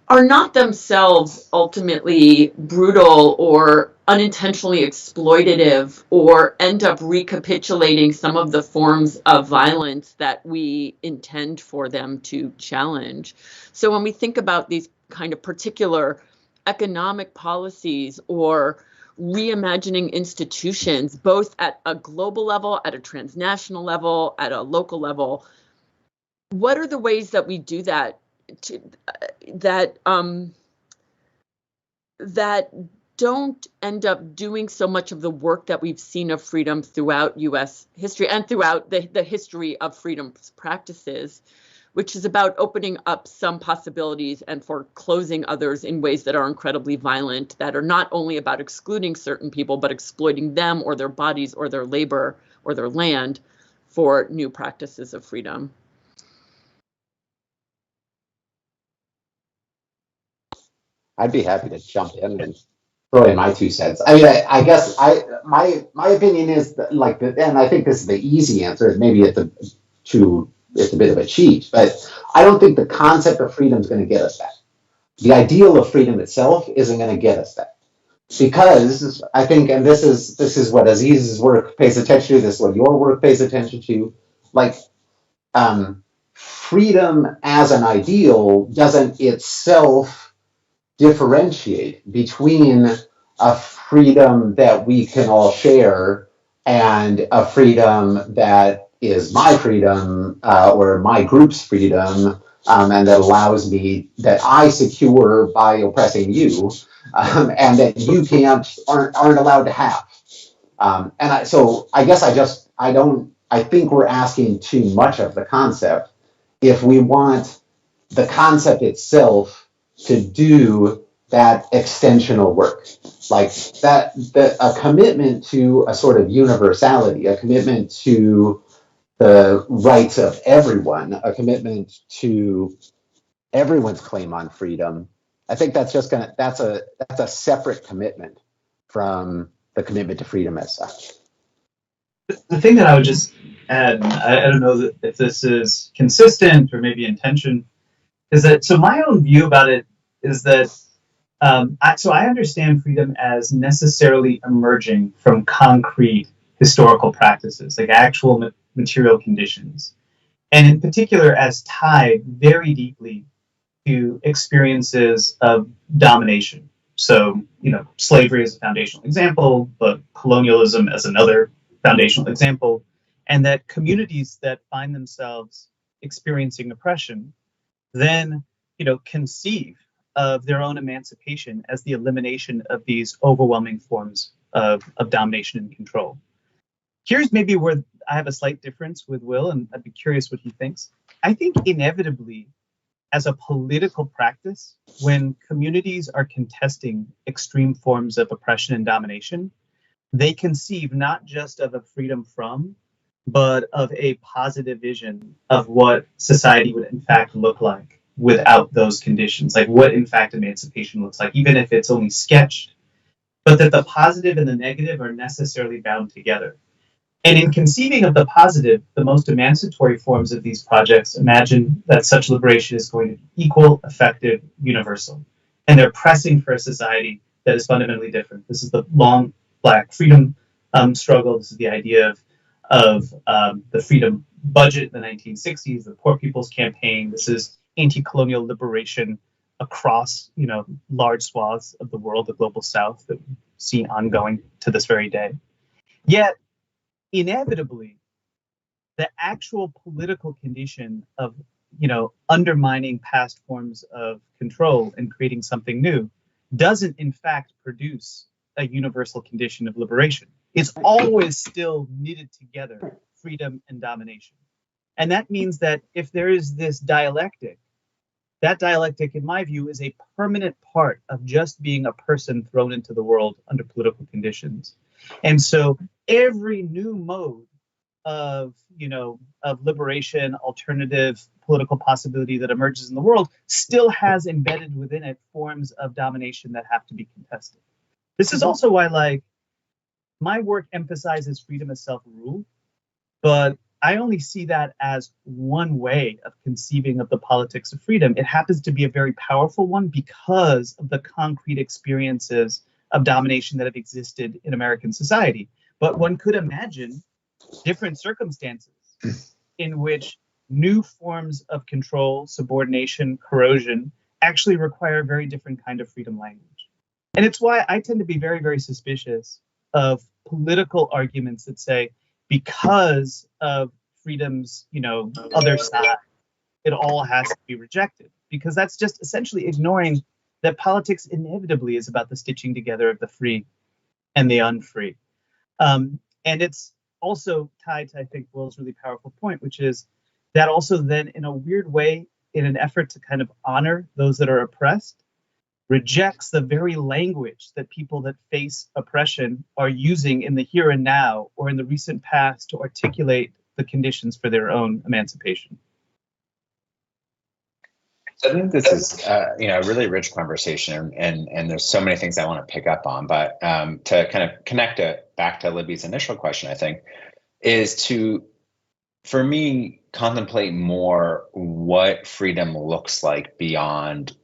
are not themselves ultimately brutal or unintentionally exploitative or end up recapitulating some of the forms of violence that we intend for them to challenge. So when we think about these kind of particular economic policies or reimagining institutions, both at a global level, at a transnational level, at a local level, what are the ways that we do that that don't end up doing so much of the work that we've seen of freedom throughout U.S. history and throughout the history of freedom practices, which is about opening up some possibilities and foreclosing others in ways that are incredibly violent, that are not only about excluding certain people, but exploiting them or their bodies or their labor or their land for new practices of freedom. I'd be happy to jump in and throw in my 2 cents. I mean, I guess my opinion is that, like, and I think this is the easy answer. Maybe it's a bit of a cheat, but I don't think the concept of freedom is going to get us that. The ideal of freedom itself isn't going to get us that, because I think, and this is what Aziz's work pays attention to. This is what your work pays attention to. Like, freedom as an ideal doesn't itself differentiate between a freedom that we can all share and a freedom that is my freedom or my group's freedom, and that allows me, that I secure by oppressing you, and that you aren't allowed to have. So I guess I think we're asking too much of the concept if we want the concept itself to do that extensional work, like that a commitment to a sort of universality, a commitment to the rights of everyone, a commitment to everyone's claim on freedom. I think that's a separate commitment from the commitment to freedom as such. The thing that I would just add, I don't know if this is consistent or maybe intention, is that, so my own view about it is that, I understand freedom as necessarily emerging from concrete historical practices, like actual material conditions, and in particular as tied very deeply to experiences of domination. So, slavery is a foundational example, but colonialism as another foundational example, and that communities that find themselves experiencing oppression then, conceive of their own emancipation as the elimination of these overwhelming forms of domination and control. Here's maybe where I have a slight difference with Will, and I'd be curious what he thinks. I think inevitably, as a political practice, when communities are contesting extreme forms of oppression and domination, they conceive not just of a freedom from, but of a positive vision of what society would in fact look like without those conditions, like what in fact emancipation looks like, even if it's only sketched, but that the positive and the negative are necessarily bound together. And in conceiving of the positive, the most emancipatory forms of these projects imagine that such liberation is going to be equal, effective, universal. And they're pressing for a society that is fundamentally different. This is the long Black freedom struggle. This is the idea of the freedom budget in the 1960s, the Poor People's Campaign. This is anti-colonial liberation across, large swaths of the world, the global South, that we see ongoing to this very day. Yet, inevitably, the actual political condition of, undermining past forms of control and creating something new doesn't, in fact, produce a universal condition of liberation. It's always still knitted together, freedom and domination. And that means that if there is this dialectic, that dialectic, in my view, is a permanent part of just being a person thrown into the world under political conditions. And so every new mode of liberation, alternative political possibility that emerges in the world still has embedded within it forms of domination that have to be contested. This is also why, my work emphasizes freedom as self-rule, but I only see that as one way of conceiving of the politics of freedom. It happens to be a very powerful one because of the concrete experiences of domination that have existed in American society. But one could imagine different circumstances in which new forms of control, subordination, corrosion actually require a very different kind of freedom language. And it's why I tend to be very, very suspicious of political arguments that say, because of freedom's, other side, it all has to be rejected. Because that's just essentially ignoring that politics inevitably is about the stitching together of the free and the unfree. And it's also tied to, I think, Will's really powerful point, which is that also then, in a weird way, in an effort to kind of honor those that are oppressed, rejects the very language that people that face oppression are using in the here and now or in the recent past to articulate the conditions for their own emancipation. So I think this is, a really rich conversation, and there's so many things I want to pick up on. But to kind of connect it back to Libby's initial question, I think, is to, for me, contemplate more what freedom looks like beyond,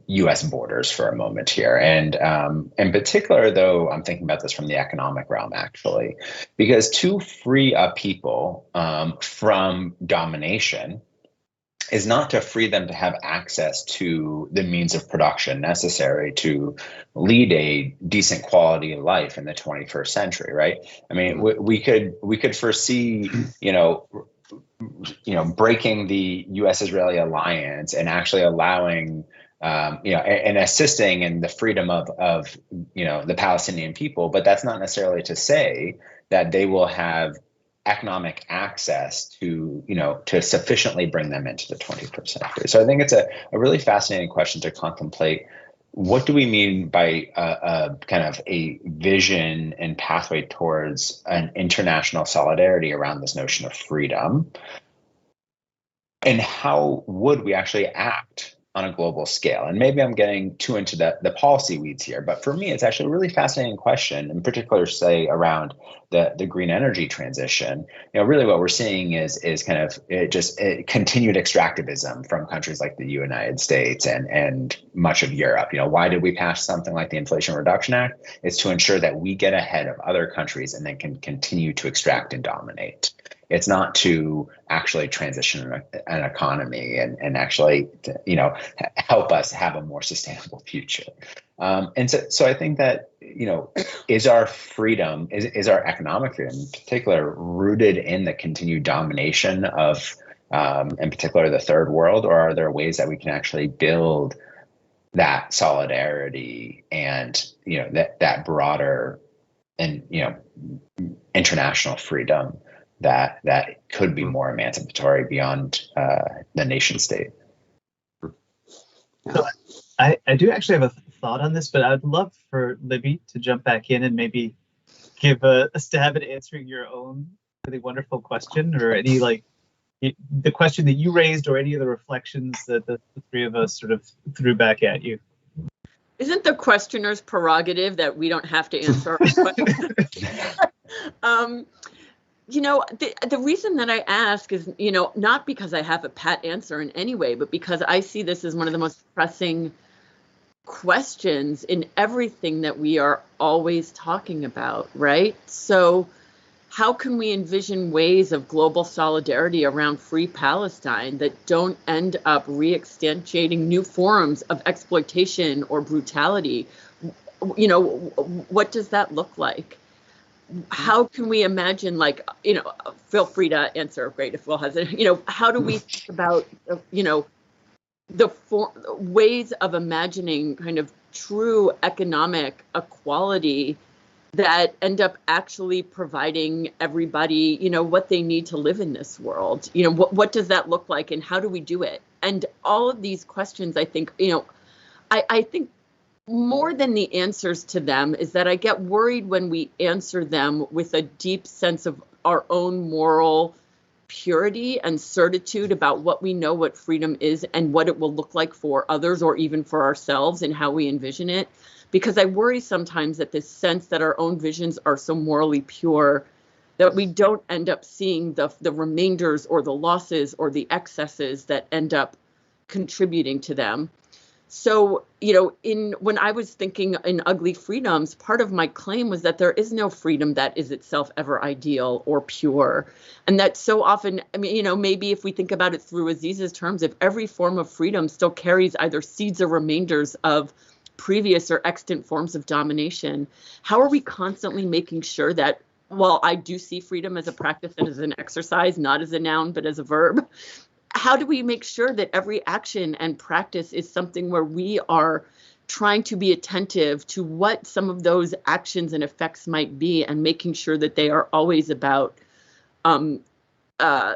U.S. borders for a moment here. And in particular, though, I'm thinking about this from the economic realm, actually, because to free a people from domination is not to free them to have access to the means of production necessary to lead a decent quality of life in the 21st century, right? I mean, we could foresee, breaking the U.S.-Israeli alliance and actually allowing, and assisting in the freedom of the Palestinian people, but that's not necessarily to say that they will have economic access to sufficiently bring them into the 21st century. So I think it's a really fascinating question to contemplate. What do we mean by a kind of a vision and pathway towards an international solidarity around this notion of freedom? And how would we actually act on a global scale? And maybe I'm getting too into the policy weeds here, but for me, it's actually a really fascinating question, in particular, say, around the green energy transition. Really what we're seeing is kind of continued extractivism from countries like the United States and much of Europe. Why did we pass something like the Inflation Reduction Act? It's to ensure that we get ahead of other countries and then can continue to extract and dominate. It's not to actually transition an economy and actually, help us have a more sustainable future. And so I think that, is our freedom, is our economic freedom in particular rooted in the continued domination of, in particular, the third world, or are there ways that we can actually build that solidarity and, that broader and, international freedom that could be more emancipatory beyond the nation state? So I do actually have a thought on this, but I'd love for Libby to jump back in and maybe give a stab at answering your own really wonderful question, or any the question that you raised, or any of the reflections that the three of us sort of threw back at you. Isn't the questioner's prerogative that we don't have to answer our questions? The reason that I ask is, not because I have a pat answer in any way, but because I see this as one of the most pressing questions in everything that we are always talking about, right? So how can we envision ways of global solidarity around free Palestine that don't end up re-instantiating new forms of exploitation or brutality? What does that look like? How can we imagine, feel free to answer, great, if Will has it, how do we think about, the ways of imagining kind of true economic equality that end up actually providing everybody, what they need to live in this world? What does that look like, and how do we do it? And all of these questions, I think, I think more than the answers to them is that I get worried when we answer them with a deep sense of our own moral purity and certitude about what we know what freedom is and what it will look like for others, or even for ourselves, and how we envision it. Because I worry sometimes that this sense that our own visions are so morally pure that we don't end up seeing the remainders or the losses or the excesses that end up contributing to them. So, when I was thinking in Ugly Freedoms, part of my claim was that there is no freedom that is itself ever ideal or pure. And that so often, maybe if we think about it through Aziz's terms, if every form of freedom still carries either seeds or remainders of previous or extant forms of domination, how are we constantly making sure that, while I do see freedom as a practice and as an exercise, not as a noun, but as a verb, how do we make sure that every action and practice is something where we are trying to be attentive to what some of those actions and effects might be, and making sure that they are always about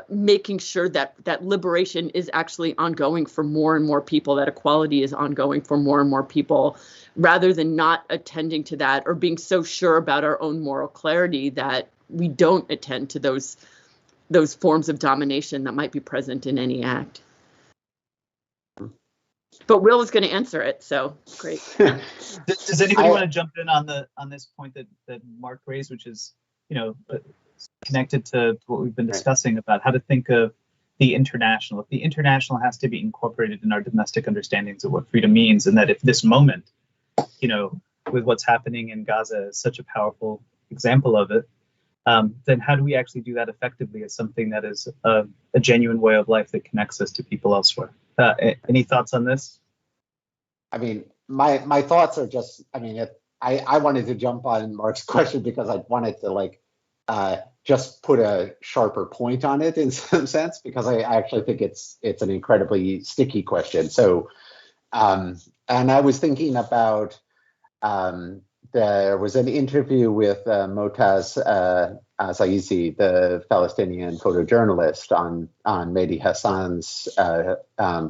making sure that liberation is actually ongoing for more and more people, that equality is ongoing for more and more people, rather than not attending to that, or being so sure about our own moral clarity that we don't attend to those forms of domination that might be present in any act. But Will is going to answer it, so great. Does anybody want to jump in on this point that Mark raised, which is, connected to what we've been discussing about how to think of the international? If the international has to be incorporated in our domestic understandings of what freedom means, and that if this moment, with what's happening in Gaza is such a powerful example of it, then how do we actually do that effectively as something that is a genuine way of life that connects us to people elsewhere? Any thoughts on this? I mean, my thoughts are just, I wanted to jump on Mark's question because I wanted to just put a sharper point on it in some sense, because I actually think it's an incredibly sticky question. So, and I was thinking about, there was an interview with Motaz Zaizi, the Palestinian photojournalist, on Mehdi Hassan's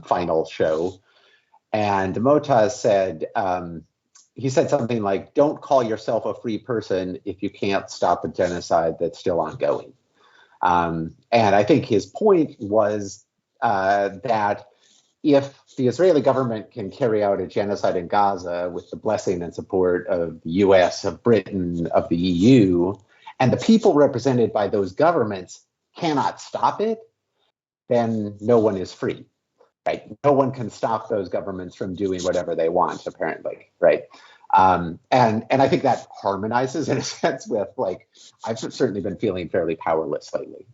final show. And Motaz said, he said something like, "Don't call yourself a free person if you can't stop the genocide that's still ongoing." And I think his point was that if the Israeli government can carry out a genocide in Gaza with the blessing and support of the US, of Britain, of the EU, and the people represented by those governments cannot stop it, then no one is free, right? No one can stop those governments from doing whatever they want, apparently, right? And I think that harmonizes in a sense with, I've certainly been feeling fairly powerless lately.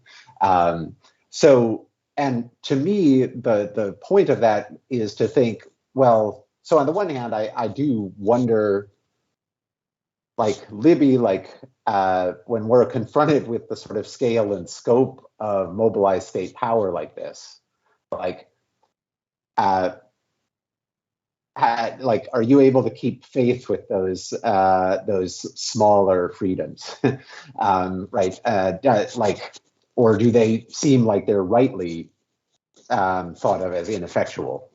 So, and to me, the point of that is to think, well, so on the one hand, I do wonder, like Libby, when we're confronted with the sort of scale and scope of mobilized state power like this, are you able to keep faith with those smaller freedoms, right? Or do they seem like they're rightly thought of as ineffectual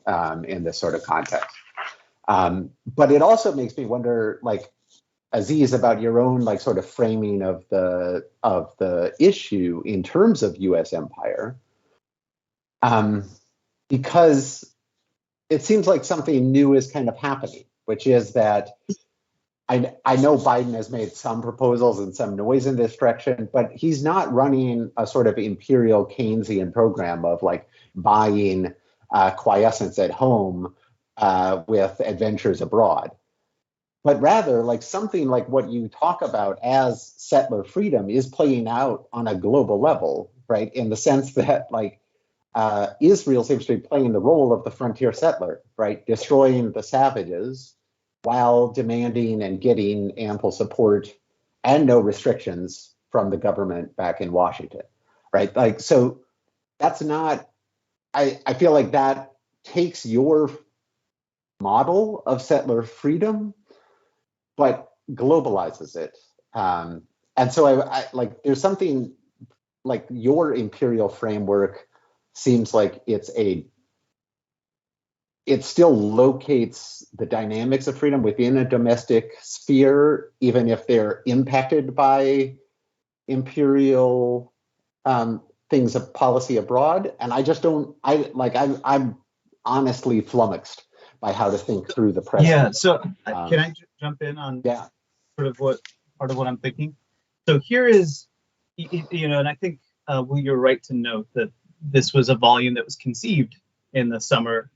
in this sort of context? But it also makes me wonder, Aziz, about your own sort of framing of the issue in terms of U.S. empire, because it seems like something new is kind of happening, which is that I know Biden has made some proposals and some noise in this direction, but he's not running a sort of imperial Keynesian program of buying quiescence at home with adventures abroad. But rather, something like what you talk about as settler freedom is playing out on a global level, right? In the sense that, Israel seems to be playing the role of the frontier settler, right? Destroying the savages while demanding and getting ample support and no restrictions from the government back in Washington, right? So that's not, I feel like that takes your model of settler freedom, but globalizes it. And so I there's something your imperial framework seems like it still locates the dynamics of freedom within a domestic sphere, even if they're impacted by imperial things of policy abroad. And I just don't, I'm honestly flummoxed by how to think through the present. Yeah, so can I jump in on sort of part of what I'm thinking? So here is, and I think you're right to note that this was a volume that was conceived in the summer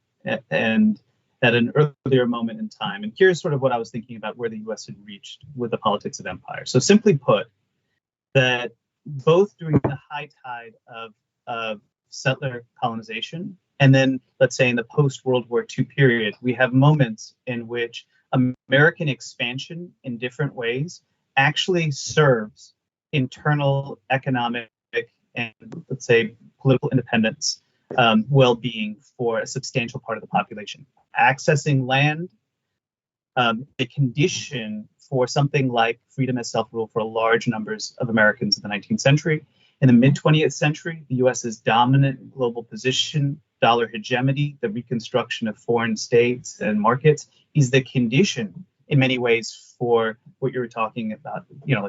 and at an earlier moment in time. And here's sort of what I was thinking about where the US had reached with the politics of empire. So simply put, that both during the high tide of settler colonization and then, let's say, in the post-World War II period, we have moments in which American expansion in different ways actually serves internal economic and, let's say, political independence, well-being for a substantial part of the population. Accessing land, a condition for something like freedom as self-rule for large numbers of Americans in the 19th century. In the mid-20th century, the US's dominant global position, dollar hegemony, the reconstruction of foreign states and markets is the condition in many ways for what you were talking about,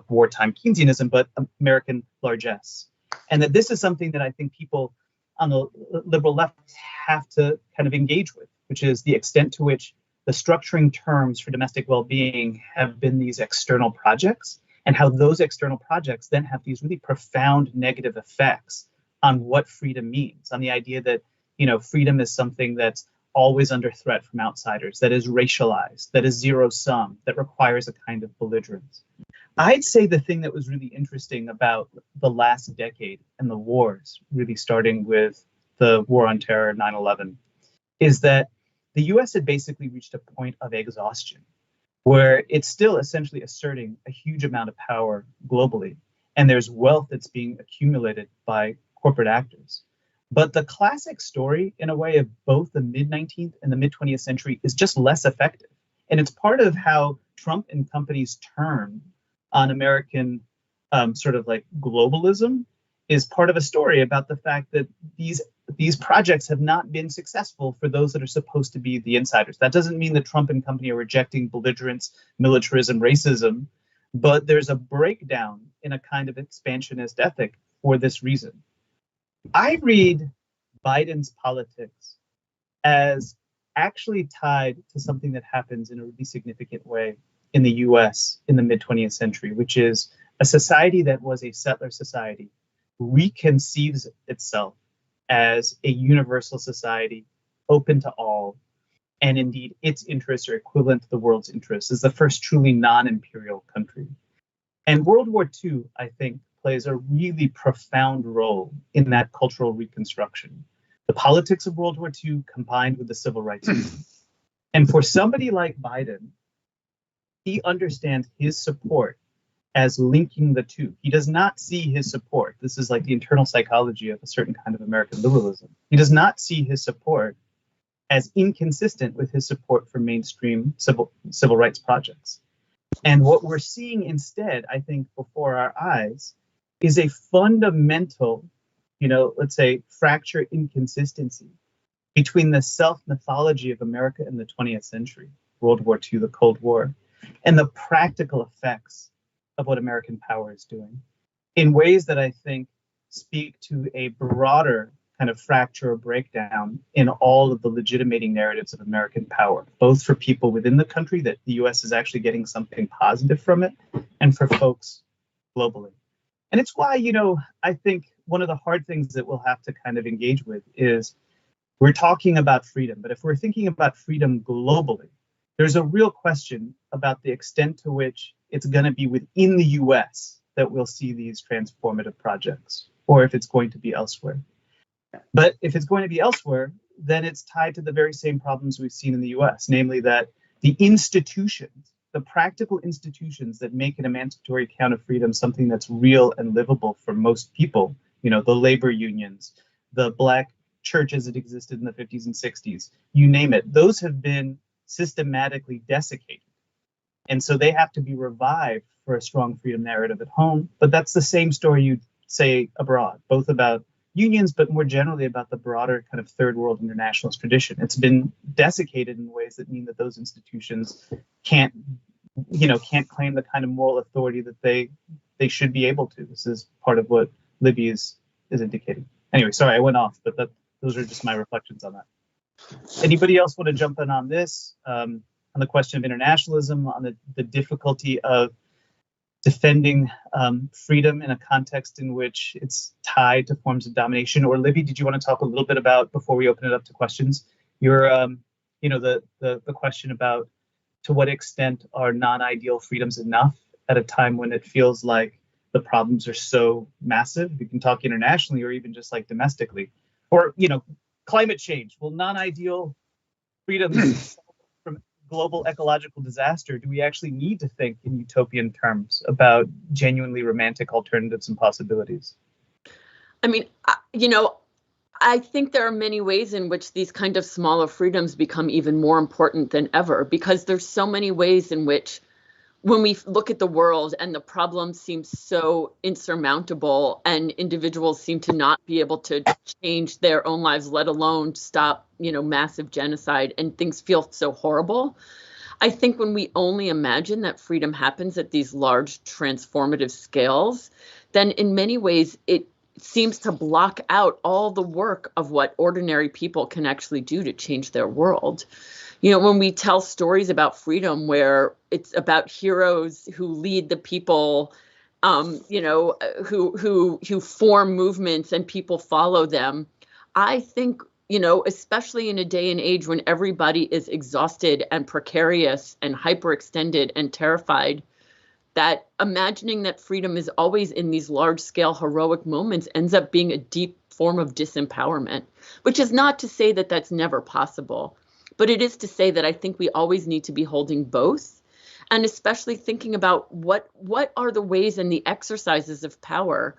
wartime Keynesianism, but American largesse. And that this is something that I think people on the liberal left have to kind of engage with, which is the extent to which the structuring terms for domestic well-being have been these external projects, and how those external projects then have these really profound negative effects on what freedom means, on the idea that, freedom is something that's always under threat from outsiders, that is racialized, that is zero-sum, that requires a kind of belligerence. I'd say the thing that was really interesting about the last decade and the wars, really starting with the war on terror, 9/11, is that the US had basically reached a point of exhaustion where it's still essentially asserting a huge amount of power globally, and there's wealth that's being accumulated by corporate actors. But the classic story, in a way, of both the mid-19th and the mid-20th century is just less effective. And it's part of how Trump and company's turn on American sort of globalism is part of a story about the fact that these projects have not been successful for those that are supposed to be the insiders. That doesn't mean that Trump and company are rejecting belligerence, militarism, racism, but there's a breakdown in a kind of expansionist ethic for this reason. I read Biden's politics as actually tied to something that happens in a really significant way in the US in the mid-20th century, which is a society that was a settler society reconceives itself as a universal society open to all, and indeed its interests are equivalent to the world's interests, as the first truly non-imperial country. And World War II, I think, plays a really profound role in that cultural reconstruction. The politics of World War II combined with the civil rights movement. And for somebody like Biden, he understands his support as linking the two. He does not see his support. This is like the internal psychology of a certain kind of American liberalism. He does not see his support as inconsistent with his support for mainstream civil rights projects. And what we're seeing instead, I think, before our eyes is a fundamental, let's say, fracture inconsistency between the self-mythology of America in the 20th century, World War II, the Cold War, and the practical effects of what American power is doing in ways that I think speak to a broader kind of fracture or breakdown in all of the legitimating narratives of American power, both for people within the country, that the US is actually getting something positive from it, and for folks globally. And it's why, I think one of the hard things that we'll have to kind of engage with is we're talking about freedom, but if we're thinking about freedom globally, there's a real question about the extent to which it's going to be within the US that we'll see these transformative projects, or if it's going to be elsewhere. But if it's going to be elsewhere, then it's tied to the very same problems we've seen in the US, namely that the institutions, the practical institutions that make an emancipatory account of freedom something that's real and livable for most people, the labor unions, the Black churches that existed in the 50s and 60s, you name it, those have been systematically desiccated. And so they have to be revived for a strong freedom narrative at home. But that's the same story you'd say abroad, both about unions, but more generally about the broader kind of third world internationalist tradition. It's been desiccated in ways that mean that those institutions can't claim the kind of moral authority that they should be able to. This is part of what Libby is indicating. Anyway, sorry, I went off, but those are just my reflections on that. Anybody else want to jump in on this, on the question of internationalism, on the difficulty of defending freedom in a context in which it's tied to forms of domination? Or Libby, did you want to talk a little bit about, before we open it up to questions, your, the question about to what extent are non-ideal freedoms enough at a time when it feels like the problems are so massive? We can talk internationally or even just like domestically, or, climate change. Well, non-ideal freedoms from global ecological disaster, do we actually need to think in utopian terms about genuinely romantic alternatives and possibilities? I mean, I think there are many ways in which these kind of smaller freedoms become even more important than ever, because there's so many ways in which when we look at the world and the problems seem so insurmountable and individuals seem to not be able to change their own lives, let alone stop, massive genocide, and things feel so horrible. I think when we only imagine that freedom happens at these large transformative scales, then in many ways it seems to block out all the work of what ordinary people can actually do to change their world. When we tell stories about freedom where it's about heroes who lead the people, who form movements and people follow them, I think, especially in a day and age when everybody is exhausted and precarious and hyperextended and terrified, that imagining that freedom is always in these large-scale heroic moments ends up being a deep form of disempowerment, which is not to say that that's never possible. But it is to say that I think we always need to be holding both, and especially thinking about what are the ways and the exercises of power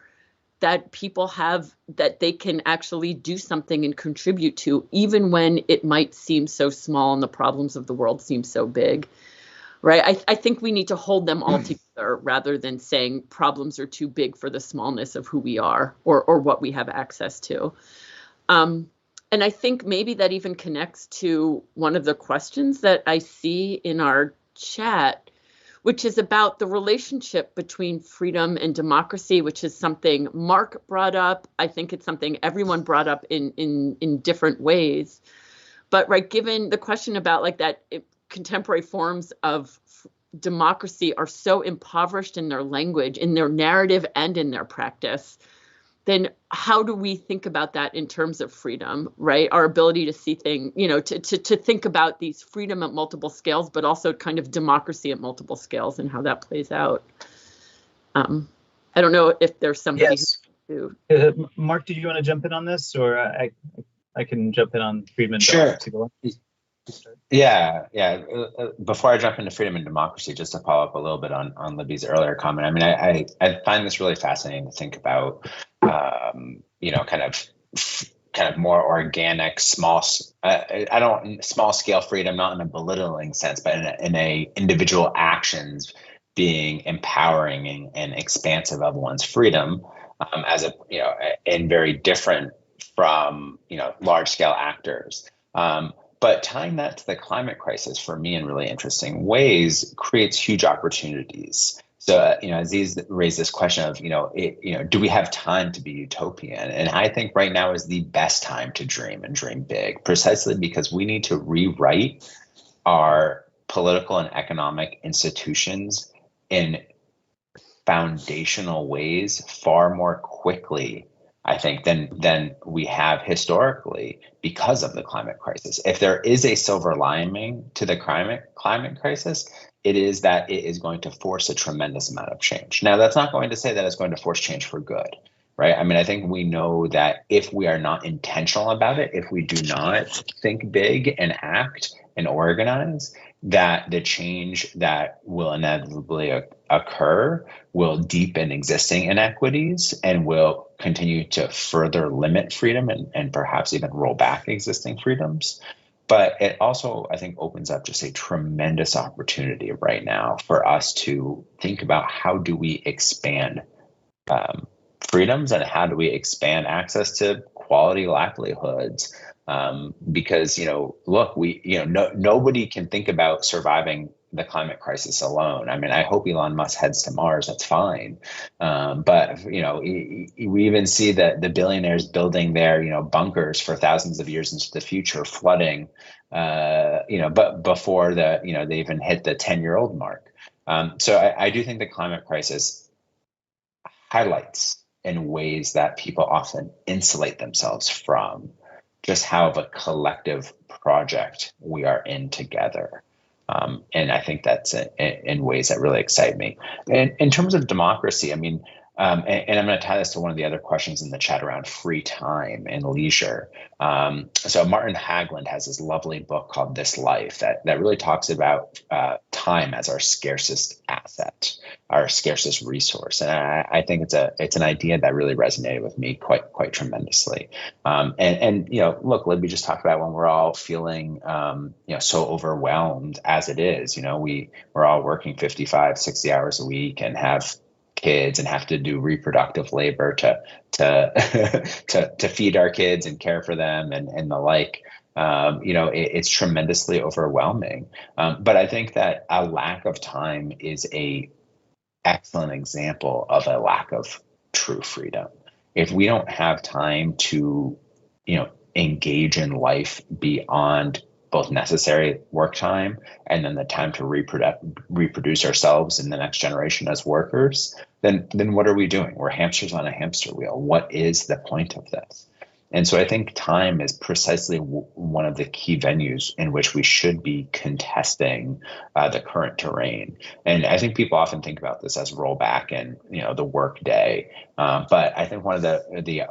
that people have that they can actually do something and contribute to, even when it might seem so small and the problems of the world seem so big, right? I think we need to hold them all together rather than saying problems are too big for the smallness of who we are or what we have access to. And I think maybe that even connects to one of the questions that I see in our chat, which is about the relationship between freedom and democracy, which is something Mark brought up. I think it's something everyone brought up in different ways. But right, given the question about like that contemporary forms of democracy are so impoverished in their language, in their narrative, and in their practice, then how do we think about that in terms of freedom, right? Our ability to see things, to think about these freedom at multiple scales, but also kind of democracy at multiple scales and how that plays out. I don't know if there's somebody Yes. who. Mark, do you want to jump in on this, or I can jump in on freedom and Sure. democracy? Yeah. Before I jump into freedom and democracy, just to follow up a little bit on Libby's earlier comment. I mean, I find this really fascinating to think about, kind of more organic, small scale freedom, not in a belittling sense, but in a individual actions being empowering and expansive of one's freedom, as a and very different from large scale actors. But tying that to the climate crisis for me in really interesting ways creates huge opportunities. So, Aziz raised this question of, do we have time to be utopian? And I think right now is the best time to dream and dream big, precisely because we need to rewrite our political and economic institutions in foundational ways far more quickly, I think, than we have historically because of the climate crisis. If there is a silver lining to the climate crisis, it is that it is going to force a tremendous amount of change. Now, that's not going to say that it's going to force change for good, right? I mean, I think we know that if we are not intentional about it, if we do not think big and act and organize, that the change that will inevitably occur will deepen existing inequities and will continue to further limit freedom and perhaps even roll back existing freedoms. But it also, I think, opens up just a tremendous opportunity right now for us to think about how do we expand freedoms and how do we expand access to quality livelihoods. Because, look, nobody can think about surviving the climate crisis alone. I mean, I hope Elon Musk heads to Mars. That's fine. But, we even see that the billionaires building their, bunkers for thousands of years into the future, flooding, but before they even hit the 10-year-old mark. So I do think the climate crisis highlights in ways that people often insulate themselves from just how of a collective project we are in together. And I think that's in ways that really excite me. And in terms of democracy, I mean, and I'm going to tie this to one of the other questions in the chat around free time and leisure. So Martin Hagland has this lovely book called This Life that really talks about time as our scarcest asset, our scarcest resource. And I think it's an idea that really resonated with me quite tremendously. And look, Libby just talked about when we're all feeling so overwhelmed as it is. We're all working 55, 60 hours a week and have kids and have to do reproductive labor to feed our kids and care for them and the like. It's tremendously overwhelming. But I think that a lack of time is a excellent example of a lack of true freedom. If we don't have time to, engage in life beyond both necessary work time and then the time to reproduce ourselves in the next generation as workers, then what are we doing? We're hamsters on a hamster wheel. What is the point of this? And so I think time is precisely one of the key venues in which we should be contesting the current terrain. And I think people often think about this as rollback and the work day, but I think one of the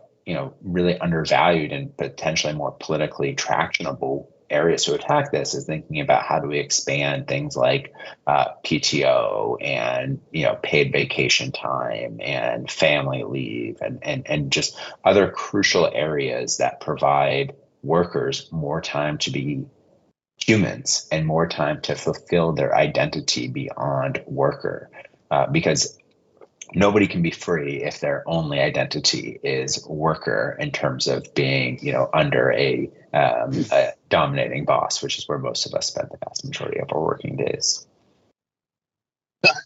really undervalued and potentially more politically tractionable areas to attack this is thinking about how do we expand things like PTO and paid vacation time and family leave and just other crucial areas that provide workers more time to be humans and more time to fulfill their identity beyond worker, because nobody can be free if their only identity is worker in terms of being, under a dominating boss, which is where most of us spend the vast majority of our working days.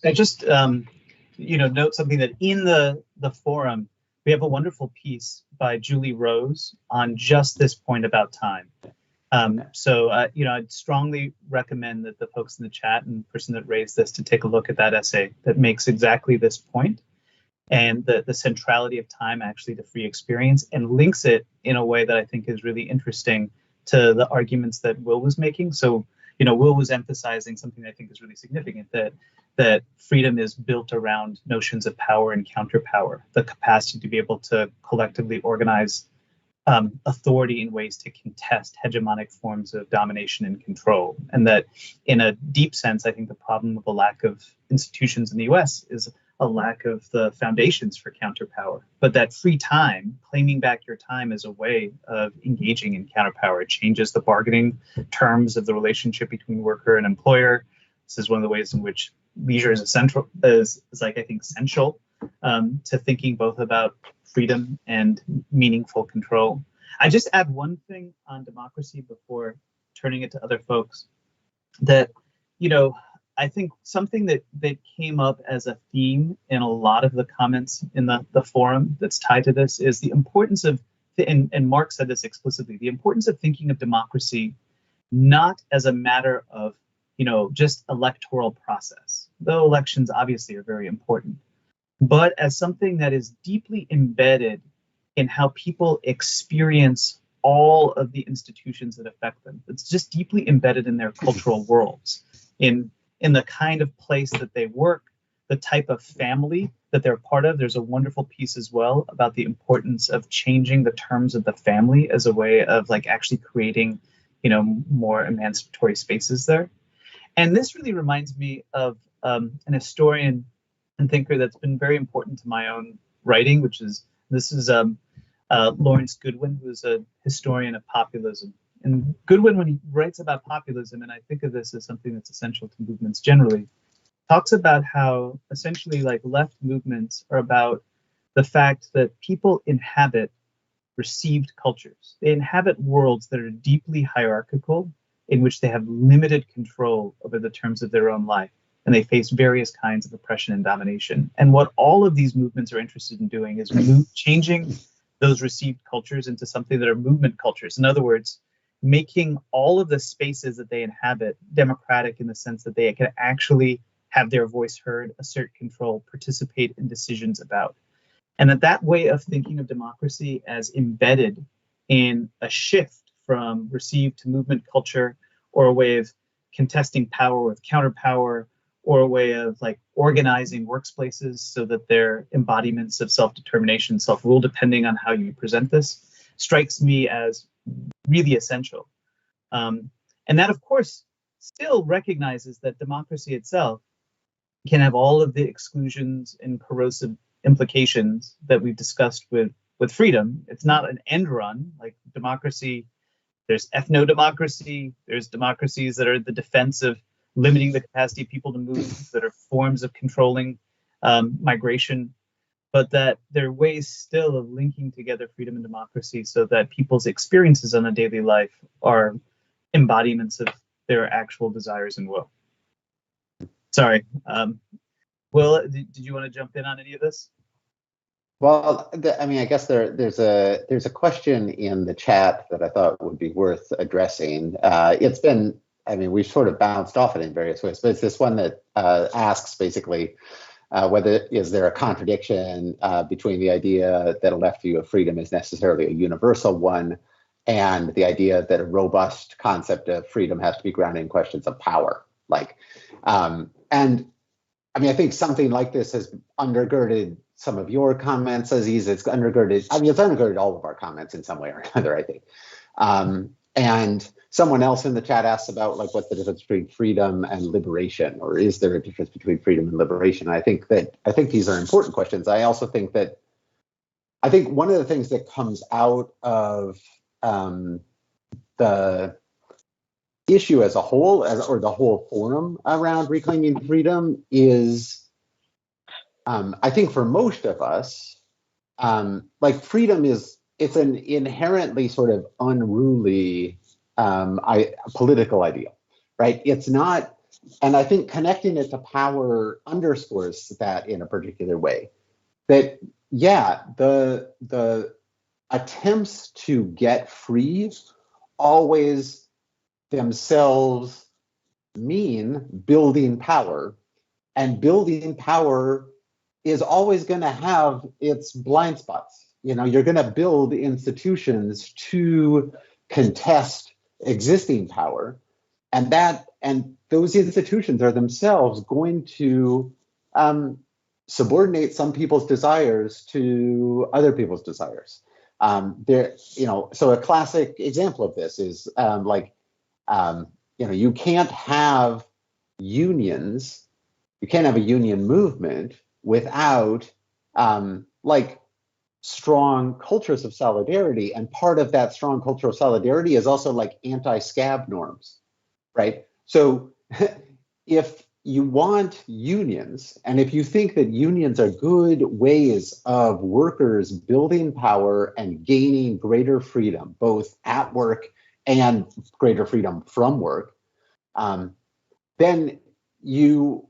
I just, note something that in the forum, we have a wonderful piece by Julie Rose on just this point about time. So I'd strongly recommend that the folks in the chat and the person that raised this to take a look at that essay that makes exactly this point and the centrality of time actually to free experience and links it in a way that I think is really interesting to the arguments that Will was making. So, Will was emphasizing something that I think is really significant, that that freedom is built around notions of power and counterpower, the capacity to be able to collectively organize authority in ways to contest hegemonic forms of domination and control. And that in a deep sense, I think the problem of a lack of institutions in the US is a lack of the foundations for counterpower. But that free time, claiming back your time as a way of engaging in counterpower, it changes the bargaining terms of the relationship between worker and employer. This is one of the ways in which leisure is essential, is like, I think, essential to thinking both about freedom and meaningful control. I just add one thing on democracy before turning it to other folks, that, you know, I think something that came up as a theme in a lot of the comments in the forum that's tied to this is the importance of, and Mark said this explicitly, the importance of thinking of democracy not as a matter of, you know, just electoral process, though elections obviously are very important, but as something that is deeply embedded in how people experience all of the institutions that affect them. It's just deeply embedded in their cultural worlds, in the kind of place that they work, the type of family that they're part of. There's a wonderful piece as well about the importance of changing the terms of the family as a way of like actually creating, you know, more emancipatory spaces there. And this really reminds me of an historian and thinker that's been very important to my own writing, which is, this is Lawrence Goodwin, who's a historian of populism. And Goodwin, when he writes about populism, and I think of this as something that's essential to movements generally, talks about how essentially like left movements are about the fact that people inhabit received cultures. They inhabit worlds that are deeply hierarchical, in which they have limited control over the terms of their own life, and they face various kinds of oppression and domination. And what all of these movements are interested in doing is changing those received cultures into something that are movement cultures. In other words, making all of the spaces that they inhabit democratic in the sense that they can actually have their voice heard, assert control, participate in decisions about. And that way of thinking of democracy as embedded in a shift from received to movement culture, or a way of contesting power with counterpower, or a way of like organizing workplaces so that they're embodiments of self-determination, self-rule, depending on how you present this, strikes me as really essential. And that, of course, still recognizes that democracy itself can have all of the exclusions and corrosive implications that we've discussed with freedom. It's not an end run. Like democracy, there's ethno-democracy, there's democracies that are the defense of limiting the capacity of people to move, that are forms of controlling migration, but that there are ways still of linking together freedom and democracy so that people's experiences on a daily life are embodiments of their actual desires and will. Sorry. Will, did you want to jump in on any of this? Well, I mean, I guess there's a question in the chat that I thought would be worth addressing. It's been, I mean, we've sort of bounced off it in various ways, but it's this one that asks basically is there a contradiction between the idea that a left view of freedom is necessarily a universal one and the idea that a robust concept of freedom has to be grounded in questions of power. And I mean, I think something like this has undergirded some of your comments, Aziz. It's undergirded all of our comments in some way or another, I think. And someone else in the chat asks about like what's the difference between freedom and liberation, or is there a difference between freedom and liberation? I think these are important questions. I also think one of the things that comes out of the issue as a whole, or the whole forum around reclaiming freedom, is I think for most of us, like freedom it's an inherently sort of unruly political ideal, right? It's not, and I think connecting it to power underscores that in a particular way. That yeah, the attempts to get free always themselves mean building power, and building power is always going to have its blind spots. You know, you're going to build institutions to contest existing power, and And those institutions are themselves going to subordinate some people's desires to other people's desires. So a classic example of this is you can't have unions, you can't have a union movement without strong cultures of solidarity. And part of that strong cultural solidarity is also like anti-scab norms, right? So if you want unions, and if you think that unions are good ways of workers building power and gaining greater freedom, both at work and greater freedom from work, then you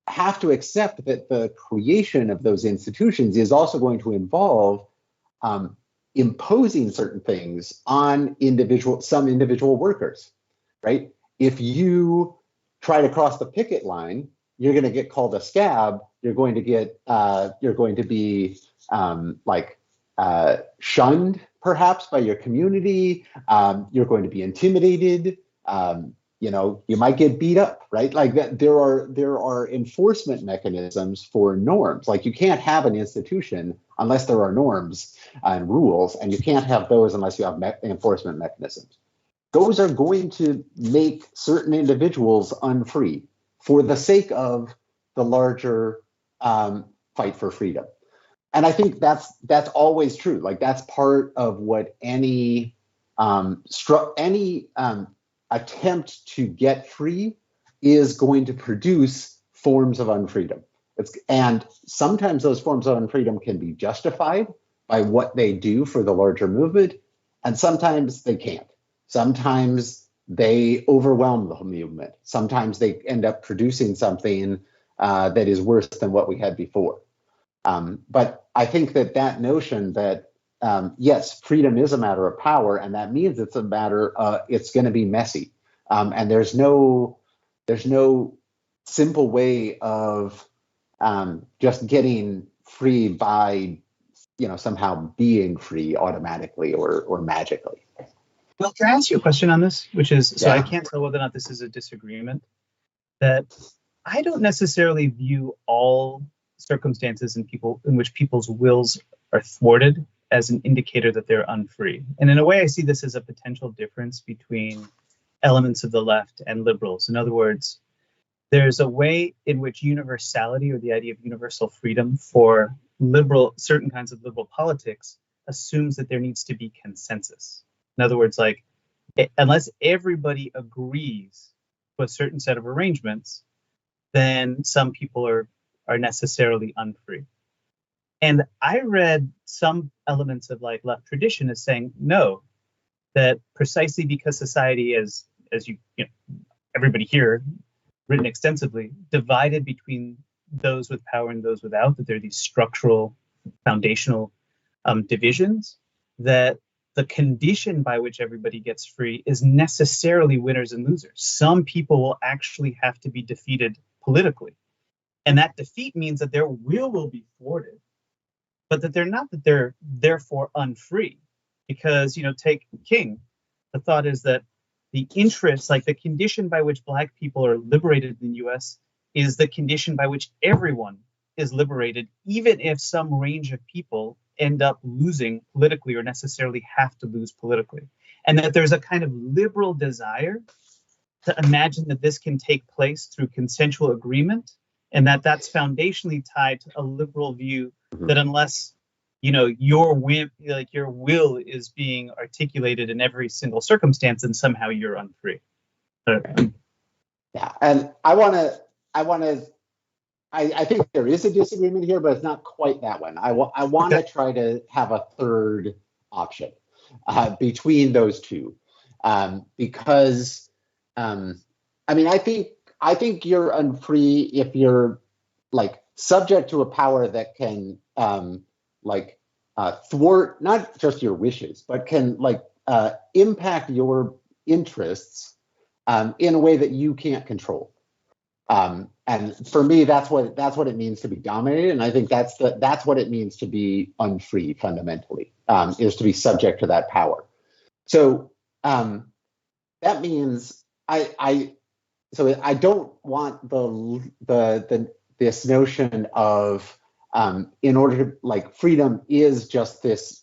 have to accept that the creation of those institutions is also going to involve imposing certain things on some individual workers, right? If you try to cross the picket line, you're going to get called a scab. You're going to be shunned, perhaps, by your community. You're going to be intimidated. You might get beat up, right? Like that. There are enforcement mechanisms for norms. Like you can't have an institution unless there are norms and rules, and you can't have those unless you have enforcement mechanisms. Those are going to make certain individuals unfree for the sake of the larger fight for freedom. And I think that's always true. Like that's part of what any attempt to get free is going to produce forms of unfreedom. And sometimes those forms of unfreedom can be justified by what they do for the larger movement, and sometimes they can't. Sometimes they overwhelm the movement. Sometimes they end up producing something that is worse than what we had before. But I think that notion that yes, freedom is a matter of power, and that means it's a matter. It's going to be messy, and there's no simple way of just getting free by somehow being free automatically or magically. Well, can I ask you a question on this? Which is, so Yeah. I can't tell whether or not this is a disagreement. That I don't necessarily view all circumstances in which people's wills are thwarted as an indicator that they're unfree. And in a way, I see this as a potential difference between elements of the left and liberals. In other words, there's a way in which universality, or the idea of universal freedom for certain kinds of liberal politics, assumes that there needs to be consensus. In other words, unless everybody agrees to a certain set of arrangements, then some people are necessarily unfree. And I read some elements of left tradition as saying no, that precisely because society is, as everybody here written extensively, divided between those with power and those without, that there are these structural, foundational divisions, that the condition by which everybody gets free is necessarily winners and losers. Some people will actually have to be defeated politically. And that defeat means that their will be thwarted, but that they're therefore unfree. Because, take King, the thought is that the interest, the condition by which Black people are liberated in the US is the condition by which everyone is liberated, even if some range of people end up losing politically or necessarily have to lose politically. And that there's a kind of liberal desire to imagine that this can take place through consensual agreement, and that's foundationally tied to a liberal view that unless your will is being articulated in every single circumstance, and somehow you're unfree. Yeah, and I think there is a disagreement here, but it's not quite that one. I want to try to have a third option between those two, because I think you're unfree if you're subject to a power that can thwart not just your wishes, but can impact your interests in a way that you can't control. And for me, that's what it means to be dominated, and I think that's what it means to be unfree fundamentally, is to be subject to that power. So that means I don't want this notion of in order to, like, freedom is just this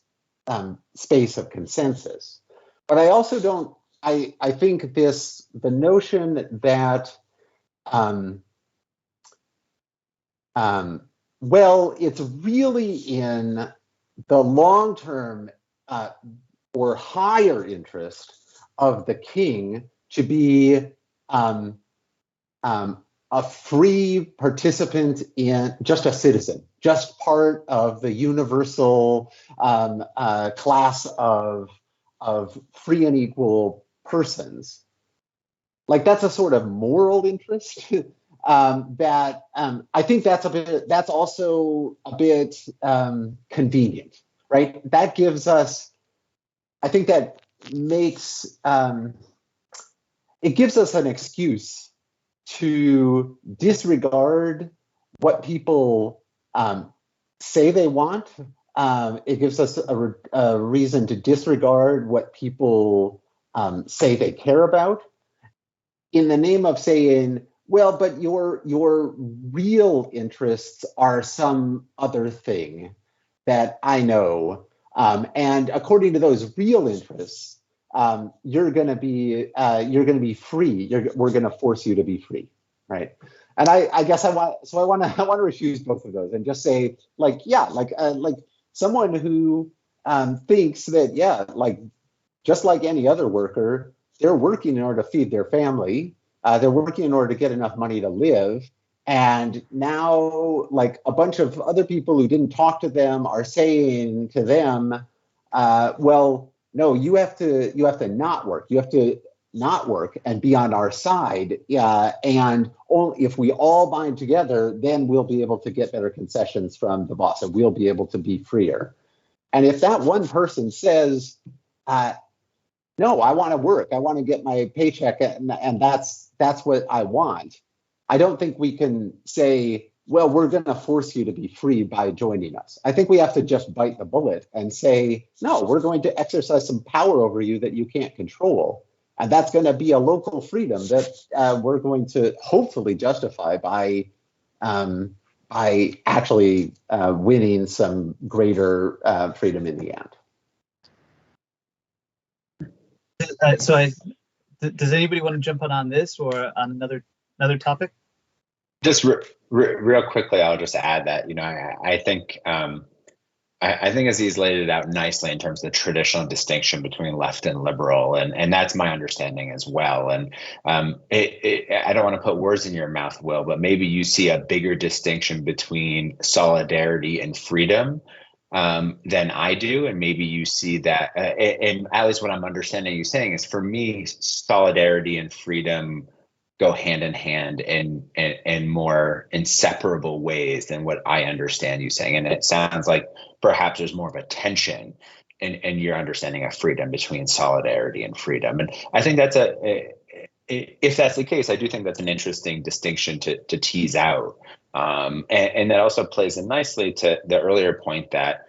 space of consensus. But I also don't. I think the notion that well, it's really in the long-term or higher interest of the king to be a free participant in, just a citizen, just part of the universal class of free and equal persons. Like, that's a sort of moral interest that I think that's also a bit convenient, right? That gives us, I think that makes it gives us an excuse to disregard what people say they want. It gives us a reason to disregard what people say they care about, in the name of saying, well, but your real interests are some other thing that I know, and according to those real interests, you're going to be free. We're going to force you to be free, right? And I guess I want to refuse both of those and just say, like, yeah, like someone who thinks that, yeah, like, just like any other worker, they're working in order to feed their family. They're working in order to get enough money to live. And now, like, a bunch of other people who didn't talk to them are saying to them, well, no, you have to not work. You have to not work and be on our side. And only if we all bind together, then we'll be able to get better concessions from the boss, and we'll be able to be freer. And if that one person says, no, I want to work, I want to get my paycheck, and that's what I want, I don't think we can say, well, we're going to force you to be free by joining us. I think we have to just bite the bullet and say, no, we're going to exercise some power over you that you can't control. And that's going to be a local freedom that we're going to hopefully justify by actually winning some greater freedom in the end. Does anybody want to jump on this or on another topic? Just real quickly, I'll just add that, I think Aziz laid it out nicely in terms of the traditional distinction between left and liberal, and that's my understanding as well. And I don't want to put words in your mouth, Will, but maybe you see a bigger distinction between solidarity and freedom than I do, and maybe you see that. And at least what I'm understanding you saying is, for me, solidarity and freedom go hand in hand in more inseparable ways than what I understand you saying. And it sounds like perhaps there's more of a tension in your understanding of freedom between solidarity and freedom. And I think that's if that's the case, I do think that's an interesting distinction to tease out. And that also plays in nicely to the earlier point that,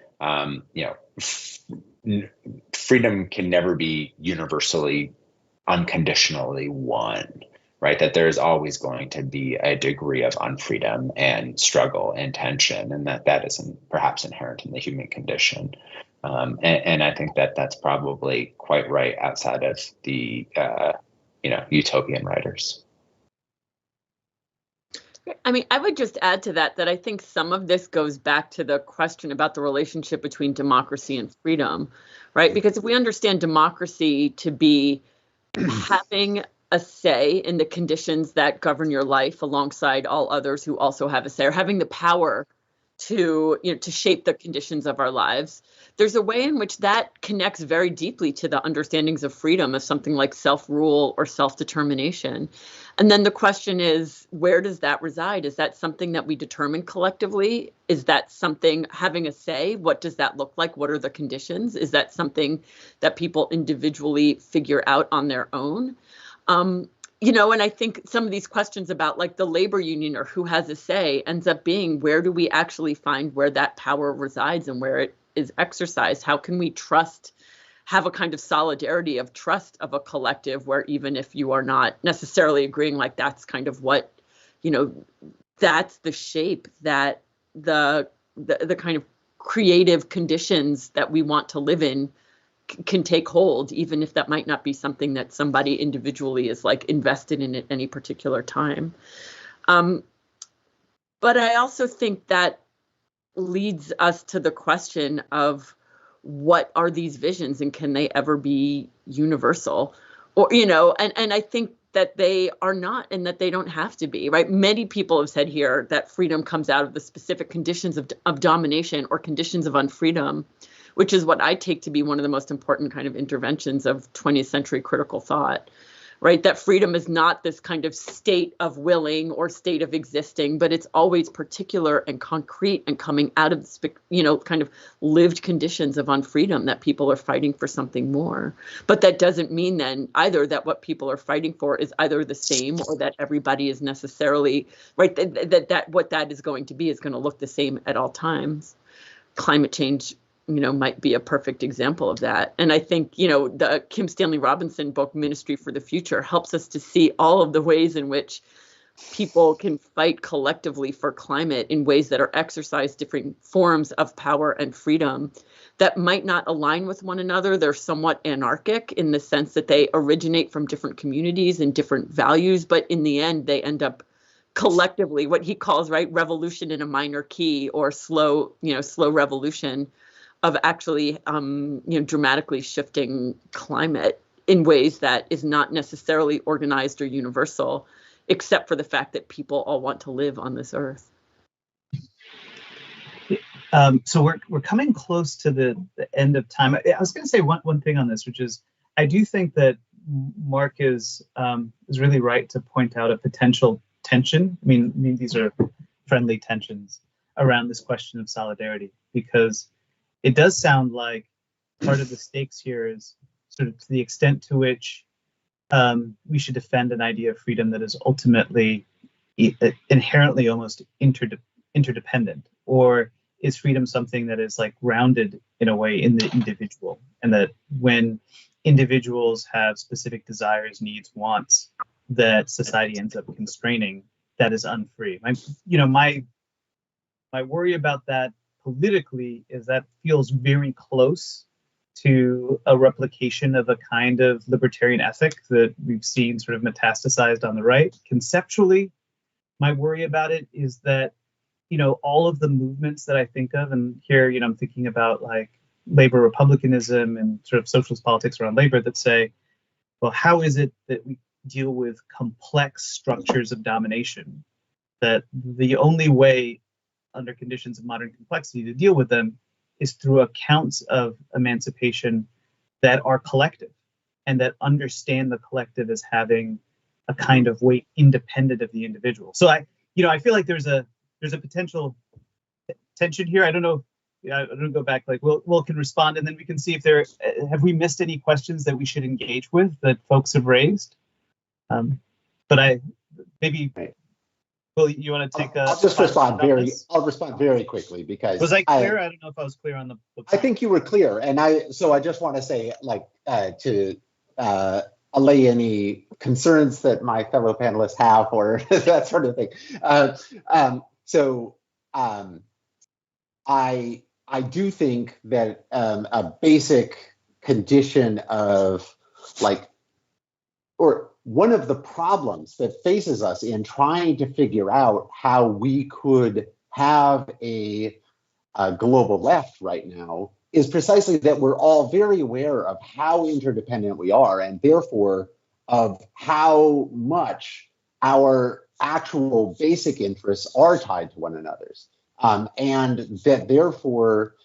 freedom can never be universally, unconditionally won. Right, that there is always going to be a degree of unfreedom and struggle and tension, and that is perhaps inherent in the human condition. And I think that that's probably quite right outside of the utopian writers. I mean, I would just add to that I think some of this goes back to the question about the relationship between democracy and freedom, right? Because if we understand democracy to be having a say in the conditions that govern your life alongside all others who also have a say, or having the power to shape the conditions of our lives, there's a way in which that connects very deeply to the understandings of freedom as something like self-rule or self-determination. And then the question is, where does that reside? Is that something that we determine collectively? Is that something, having a say? What does that look like? What are the conditions? Is that something that people individually figure out on their own? And I think some of these questions about, like, the labor union or who has a say ends up being, where do we actually find where that power resides and where it is exercised? How can we trust have a kind of solidarity of trust of a collective where even if you are not necessarily agreeing, like that's kind of what, that's the shape that the kind of creative conditions that we want to live in can take hold, even if that might not be something that somebody individually is like invested in at any particular time. But I also think that leads us to the question of what are these visions and can they ever be universal? Or, and I think that they are not and that they don't have to be, right? Many people have said here that freedom comes out of the specific conditions of domination or conditions of unfreedom, which is what I take to be one of the most important kind of interventions of 20th century critical thought, right? That freedom is not this kind of state of willing or state of existing, but it's always particular and concrete and coming out of, kind of lived conditions of unfreedom that people are fighting for something more. But that doesn't mean then either that what people are fighting for is either the same or that everybody is necessarily, right, that what that is going to be is going to look the same at all times. Climate change might be a perfect example of that. And I think, the Kim Stanley Robinson book, Ministry for the Future, helps us to see all of the ways in which people can fight collectively for climate in ways that are exercise different forms of power and freedom that might not align with one another. They're somewhat anarchic in the sense that they originate from different communities and different values, but in the end, they end up collectively, what he calls, right, revolution in a minor key or slow revolution of actually, dramatically shifting climate in ways that is not necessarily organized or universal, except for the fact that people all want to live on this earth. So we're coming close to the end of time. I was going to say one thing on this, which is I do think that Mark is really right to point out a potential tension. I mean these are friendly tensions around this question of solidarity, because it does sound like part of the stakes here is sort of to the extent to which we should defend an idea of freedom that is ultimately inherently almost interdependent, or is freedom something that is like grounded in a way in the individual, and that when individuals have specific desires, needs, wants that society ends up constraining, that is unfree. My worry about that politically is that feels very close to a replication of a kind of libertarian ethic that we've seen sort of metastasized on the right. Conceptually, my worry about it is that, all of the movements that I think of, and here, I'm thinking about like labor republicanism and sort of socialist politics around labor that say, well, how is it that we deal with complex structures of domination? That the only way under conditions of modern complexity to deal with them is through accounts of emancipation that are collective and that understand the collective as having a kind of weight independent of the individual. So I feel like there's a potential tension here. I don't know. I don't go back. Like Will can respond, and then we can see if have we missed any questions that we should engage with that folks have raised. But maybe. Well, you want to take a? I'll just respond very quickly because was I clear? I don't know if I was clear on the. I think you were clear, and I just want to say, to allay any concerns that my fellow panelists have or that sort of thing. I do think that a basic condition of one of the problems that faces us in trying to figure out how we could have a global left right now is precisely that we're all very aware of how interdependent we are, and therefore of how much our actual basic interests are tied to one another's. And that therefore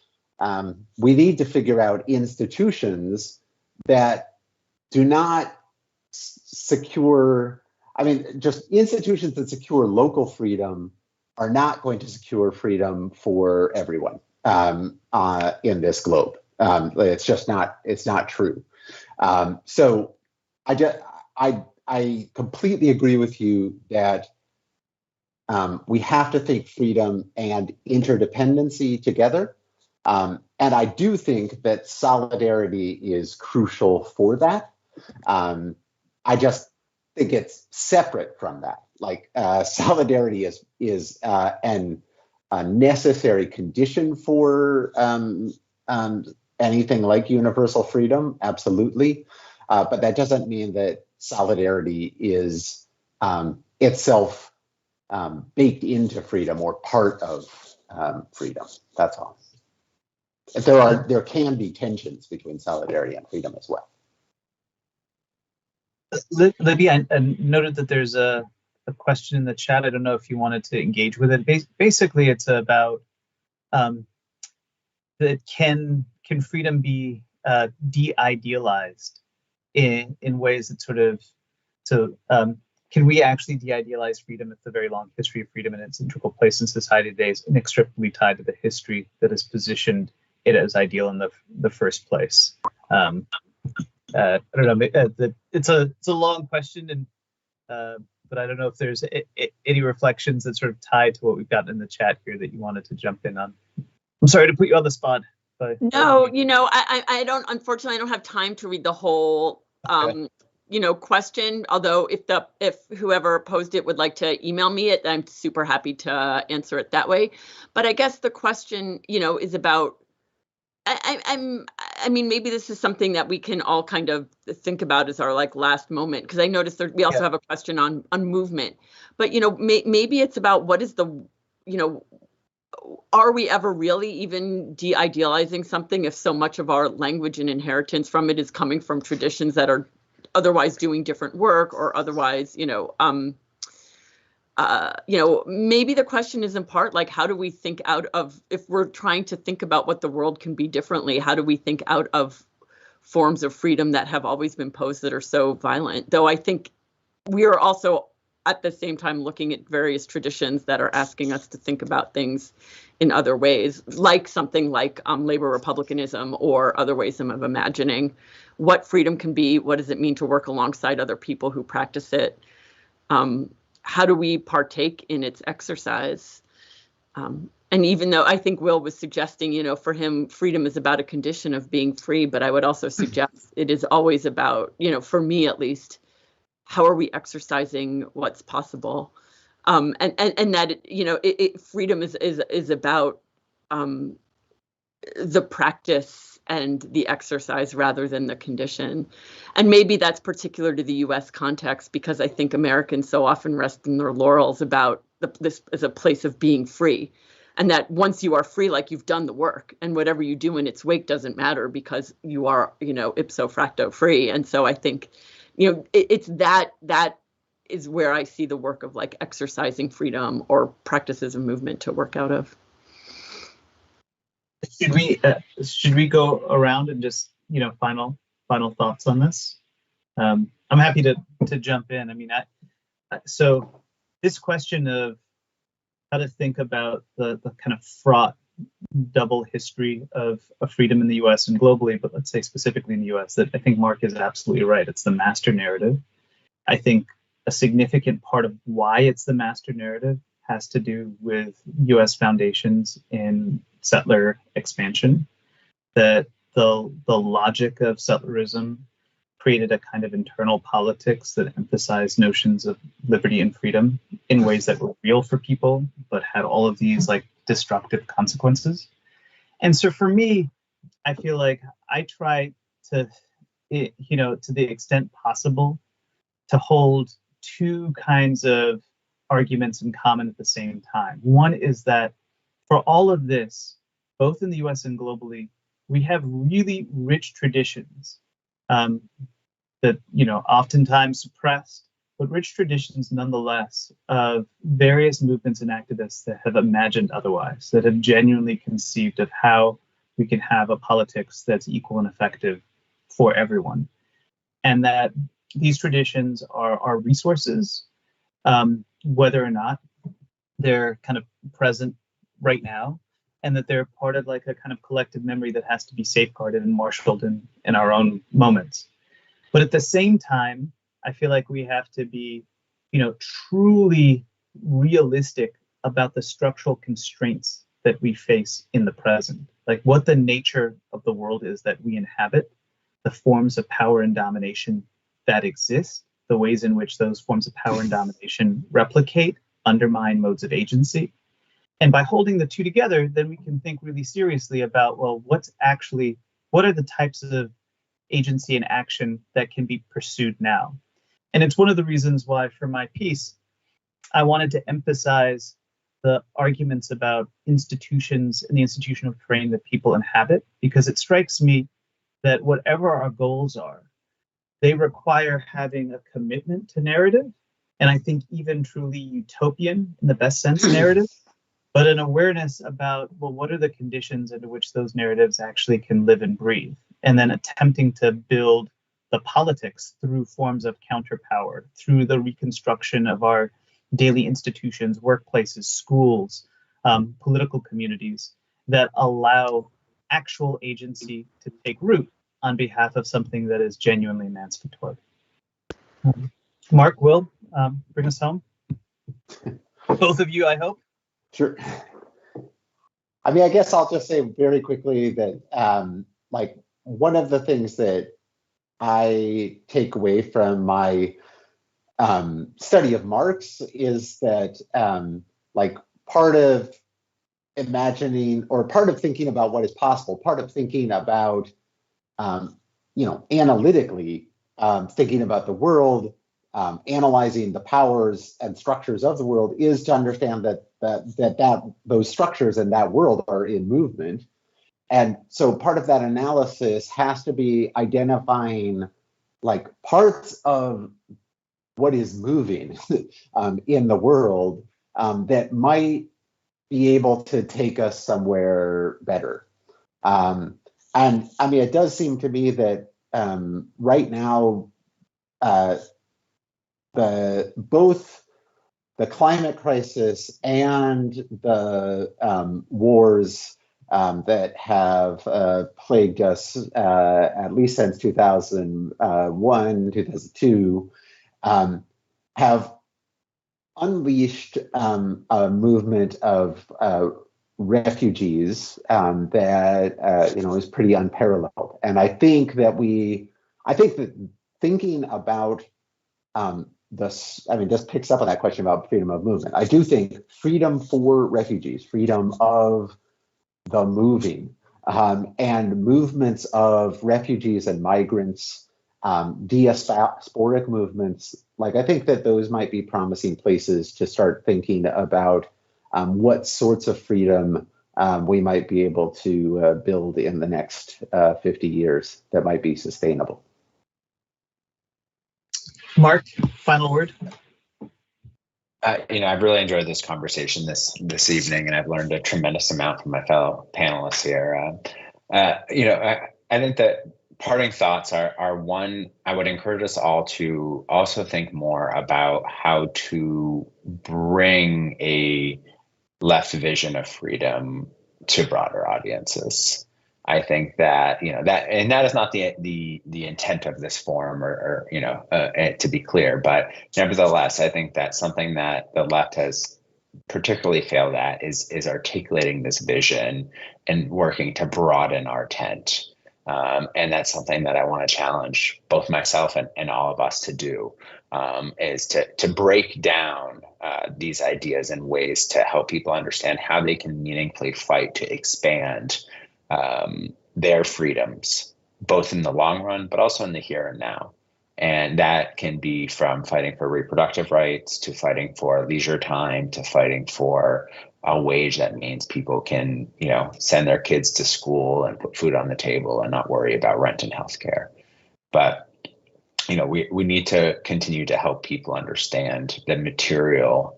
we need to figure out institutions that do not secure, just institutions that secure local freedom are not going to secure freedom for everyone in this globe. It's not true. So I completely agree with you that we have to think freedom and interdependency together. I do think that solidarity is crucial for that. I just think it's separate from that. Like solidarity is a necessary condition for anything like universal freedom, absolutely. But that doesn't mean that solidarity is itself baked into freedom or part of freedom. That's all. There can be tensions between solidarity and freedom as well. Libby, I noted that there's a question in the chat. I don't know if you wanted to engage with it. Basically, it's about that can freedom be de-idealized in ways that sort of can we actually de-idealize freedom if the very long history of freedom and its integral place in society today is inextricably tied to the history that has positioned it as ideal in the first place? I don't know. It's a long question, and but I don't know if there's any reflections that sort of tie to what we've got in the chat here that you wanted to jump in on. I'm sorry to put you on the spot. But no, I don't. Unfortunately, I don't have time to read the whole question. Although if whoever posed it would like to email me it, I'm super happy to answer it that way. But I guess the question, is about. I mean, maybe this is something that we can all kind of think about as our last moment, because I noticed we also have a question on movement. But maybe it's about what is the are we ever really even de-idealizing something if so much of our language and inheritance from it is coming from traditions that are otherwise doing different work, or otherwise, maybe the question is in part how do we think out of, if we're trying to think about what the world can be differently, how do we think out of forms of freedom that have always been posed that are so violent? Though I think we are also at the same time looking at various traditions that are asking us to think about things in other ways, like something like labor republicanism or other ways of imagining what freedom can be. What does it mean to work alongside other people who practice it? How do we partake in its exercise? And even though I think Will was suggesting, for him, freedom is about a condition of being free, but I would also suggest it is always about, for me at least, how are we exercising what's possible? And that, freedom is about the practice and the exercise rather than the condition. And maybe that's particular to the US context, because I think Americans so often rest in their laurels about this as a place of being free. And that once you are free, you've done the work, and whatever you do in its wake doesn't matter because you are, ipso facto free. And so I think, it's that is where I see the work of exercising freedom or practices of movement to work out of. Should we go around and just final thoughts on this? I'm happy to jump in. I mean, so this question of how to think about the kind of fraught double history of freedom in the US and globally, but let's say specifically in the US, that I think Mark is absolutely right. It's the master narrative. I think a significant part of why it's the master narrative has to do with US foundations in settler expansion, that the logic of settlerism created a kind of internal politics that emphasized notions of liberty and freedom in ways that were real for people, but had all of these destructive consequences. And so for me, I feel like I try to, to the extent possible, to hold two kinds of arguments in common at the same time. One is that for all of this, both in the US and globally, we have really rich traditions that, oftentimes suppressed, but rich traditions nonetheless of various movements and activists that have imagined otherwise, that have genuinely conceived of how we can have a politics that's equal and effective for everyone. And that these traditions are resources, whether or not they're kind of present right now, and that they're part of a kind of collective memory that has to be safeguarded and marshaled in our own moments. But at the same time, I feel like we have to be, truly realistic about the structural constraints that we face in the present. like what the nature of the world is that we inhabit, the forms of power and domination that exist, the ways in which those forms of power and domination replicate, undermine modes of agency. And by holding the two together, then we can think really seriously about, well, what are the types of agency and action that can be pursued now? And it's one of the reasons why for my piece, I wanted to emphasize the arguments about institutions and the institutional terrain that people inhabit, because it strikes me that whatever our goals are, they require having a commitment to narrative, and I think even truly utopian in the best sense narrative, but an awareness about, well, what are the conditions under which those narratives actually can live and breathe, and then attempting to build the politics through forms of counterpower, through the reconstruction of our daily institutions, workplaces, schools, political communities that allow actual agency to take root on behalf of something that is genuinely emancipatory. Mark, Will, bring us home. Both of you, I hope. Sure. I mean, I guess I'll just say very quickly that like one of the things that I take away from my study of Marx is that like part of imagining or part of thinking about what is possible, part of thinking about analytically thinking about the world, analyzing the powers and structures of the world is to understand that those structures and that world are in movement. And so part of that analysis has to be identifying like parts of what is moving in the world that might be able to take us somewhere better. And I mean, it does seem to me that right now, both the climate crisis and the wars that have plagued us at least since 2001, 2002, have unleashed a movement of refugees that is pretty unparalleled. And I think that thinking about this, I mean, just picks up on that question about freedom of movement. I do think freedom for refugees, freedom of the moving, and movements of refugees and migrants, diasporic movements, like I think that those might be promising places to start thinking about what sorts of freedom we might be able to build in the next 50 years that might be sustainable. Mark, final word. I've really enjoyed this conversation this evening, and I've learned a tremendous amount from my fellow panelists here. I think that parting thoughts are one, I would encourage us all to also think more about how to bring a left vision of freedom to broader audiences. I think that that is not the intent of this forum, or to be clear, but nevertheless, I think that's something that the left has particularly failed at is articulating this vision and working to broaden our tent. And that's something that I want to challenge both myself and all of us to do, is to break down these ideas in ways to help people understand how they can meaningfully fight to expand their freedoms, both in the long run, but also in the here and now. And that can be from fighting for reproductive rights, to fighting for leisure time, to fighting for a wage that means people can, send their kids to school and put food on the table and not worry about rent and healthcare. But, we need to continue to help people understand the material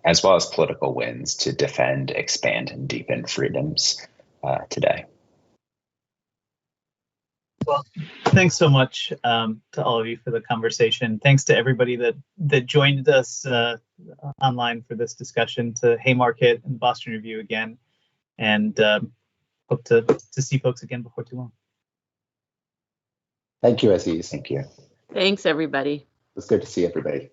as well as political wins to defend, expand, and deepen freedoms today. Well, thanks so much to all of you for the conversation. Thanks to everybody that joined us online for this discussion, to Haymarket and Boston Review again, and hope to see folks again before too long. Thank you, Aziz. Thank you. Thanks, everybody. It's good to see everybody.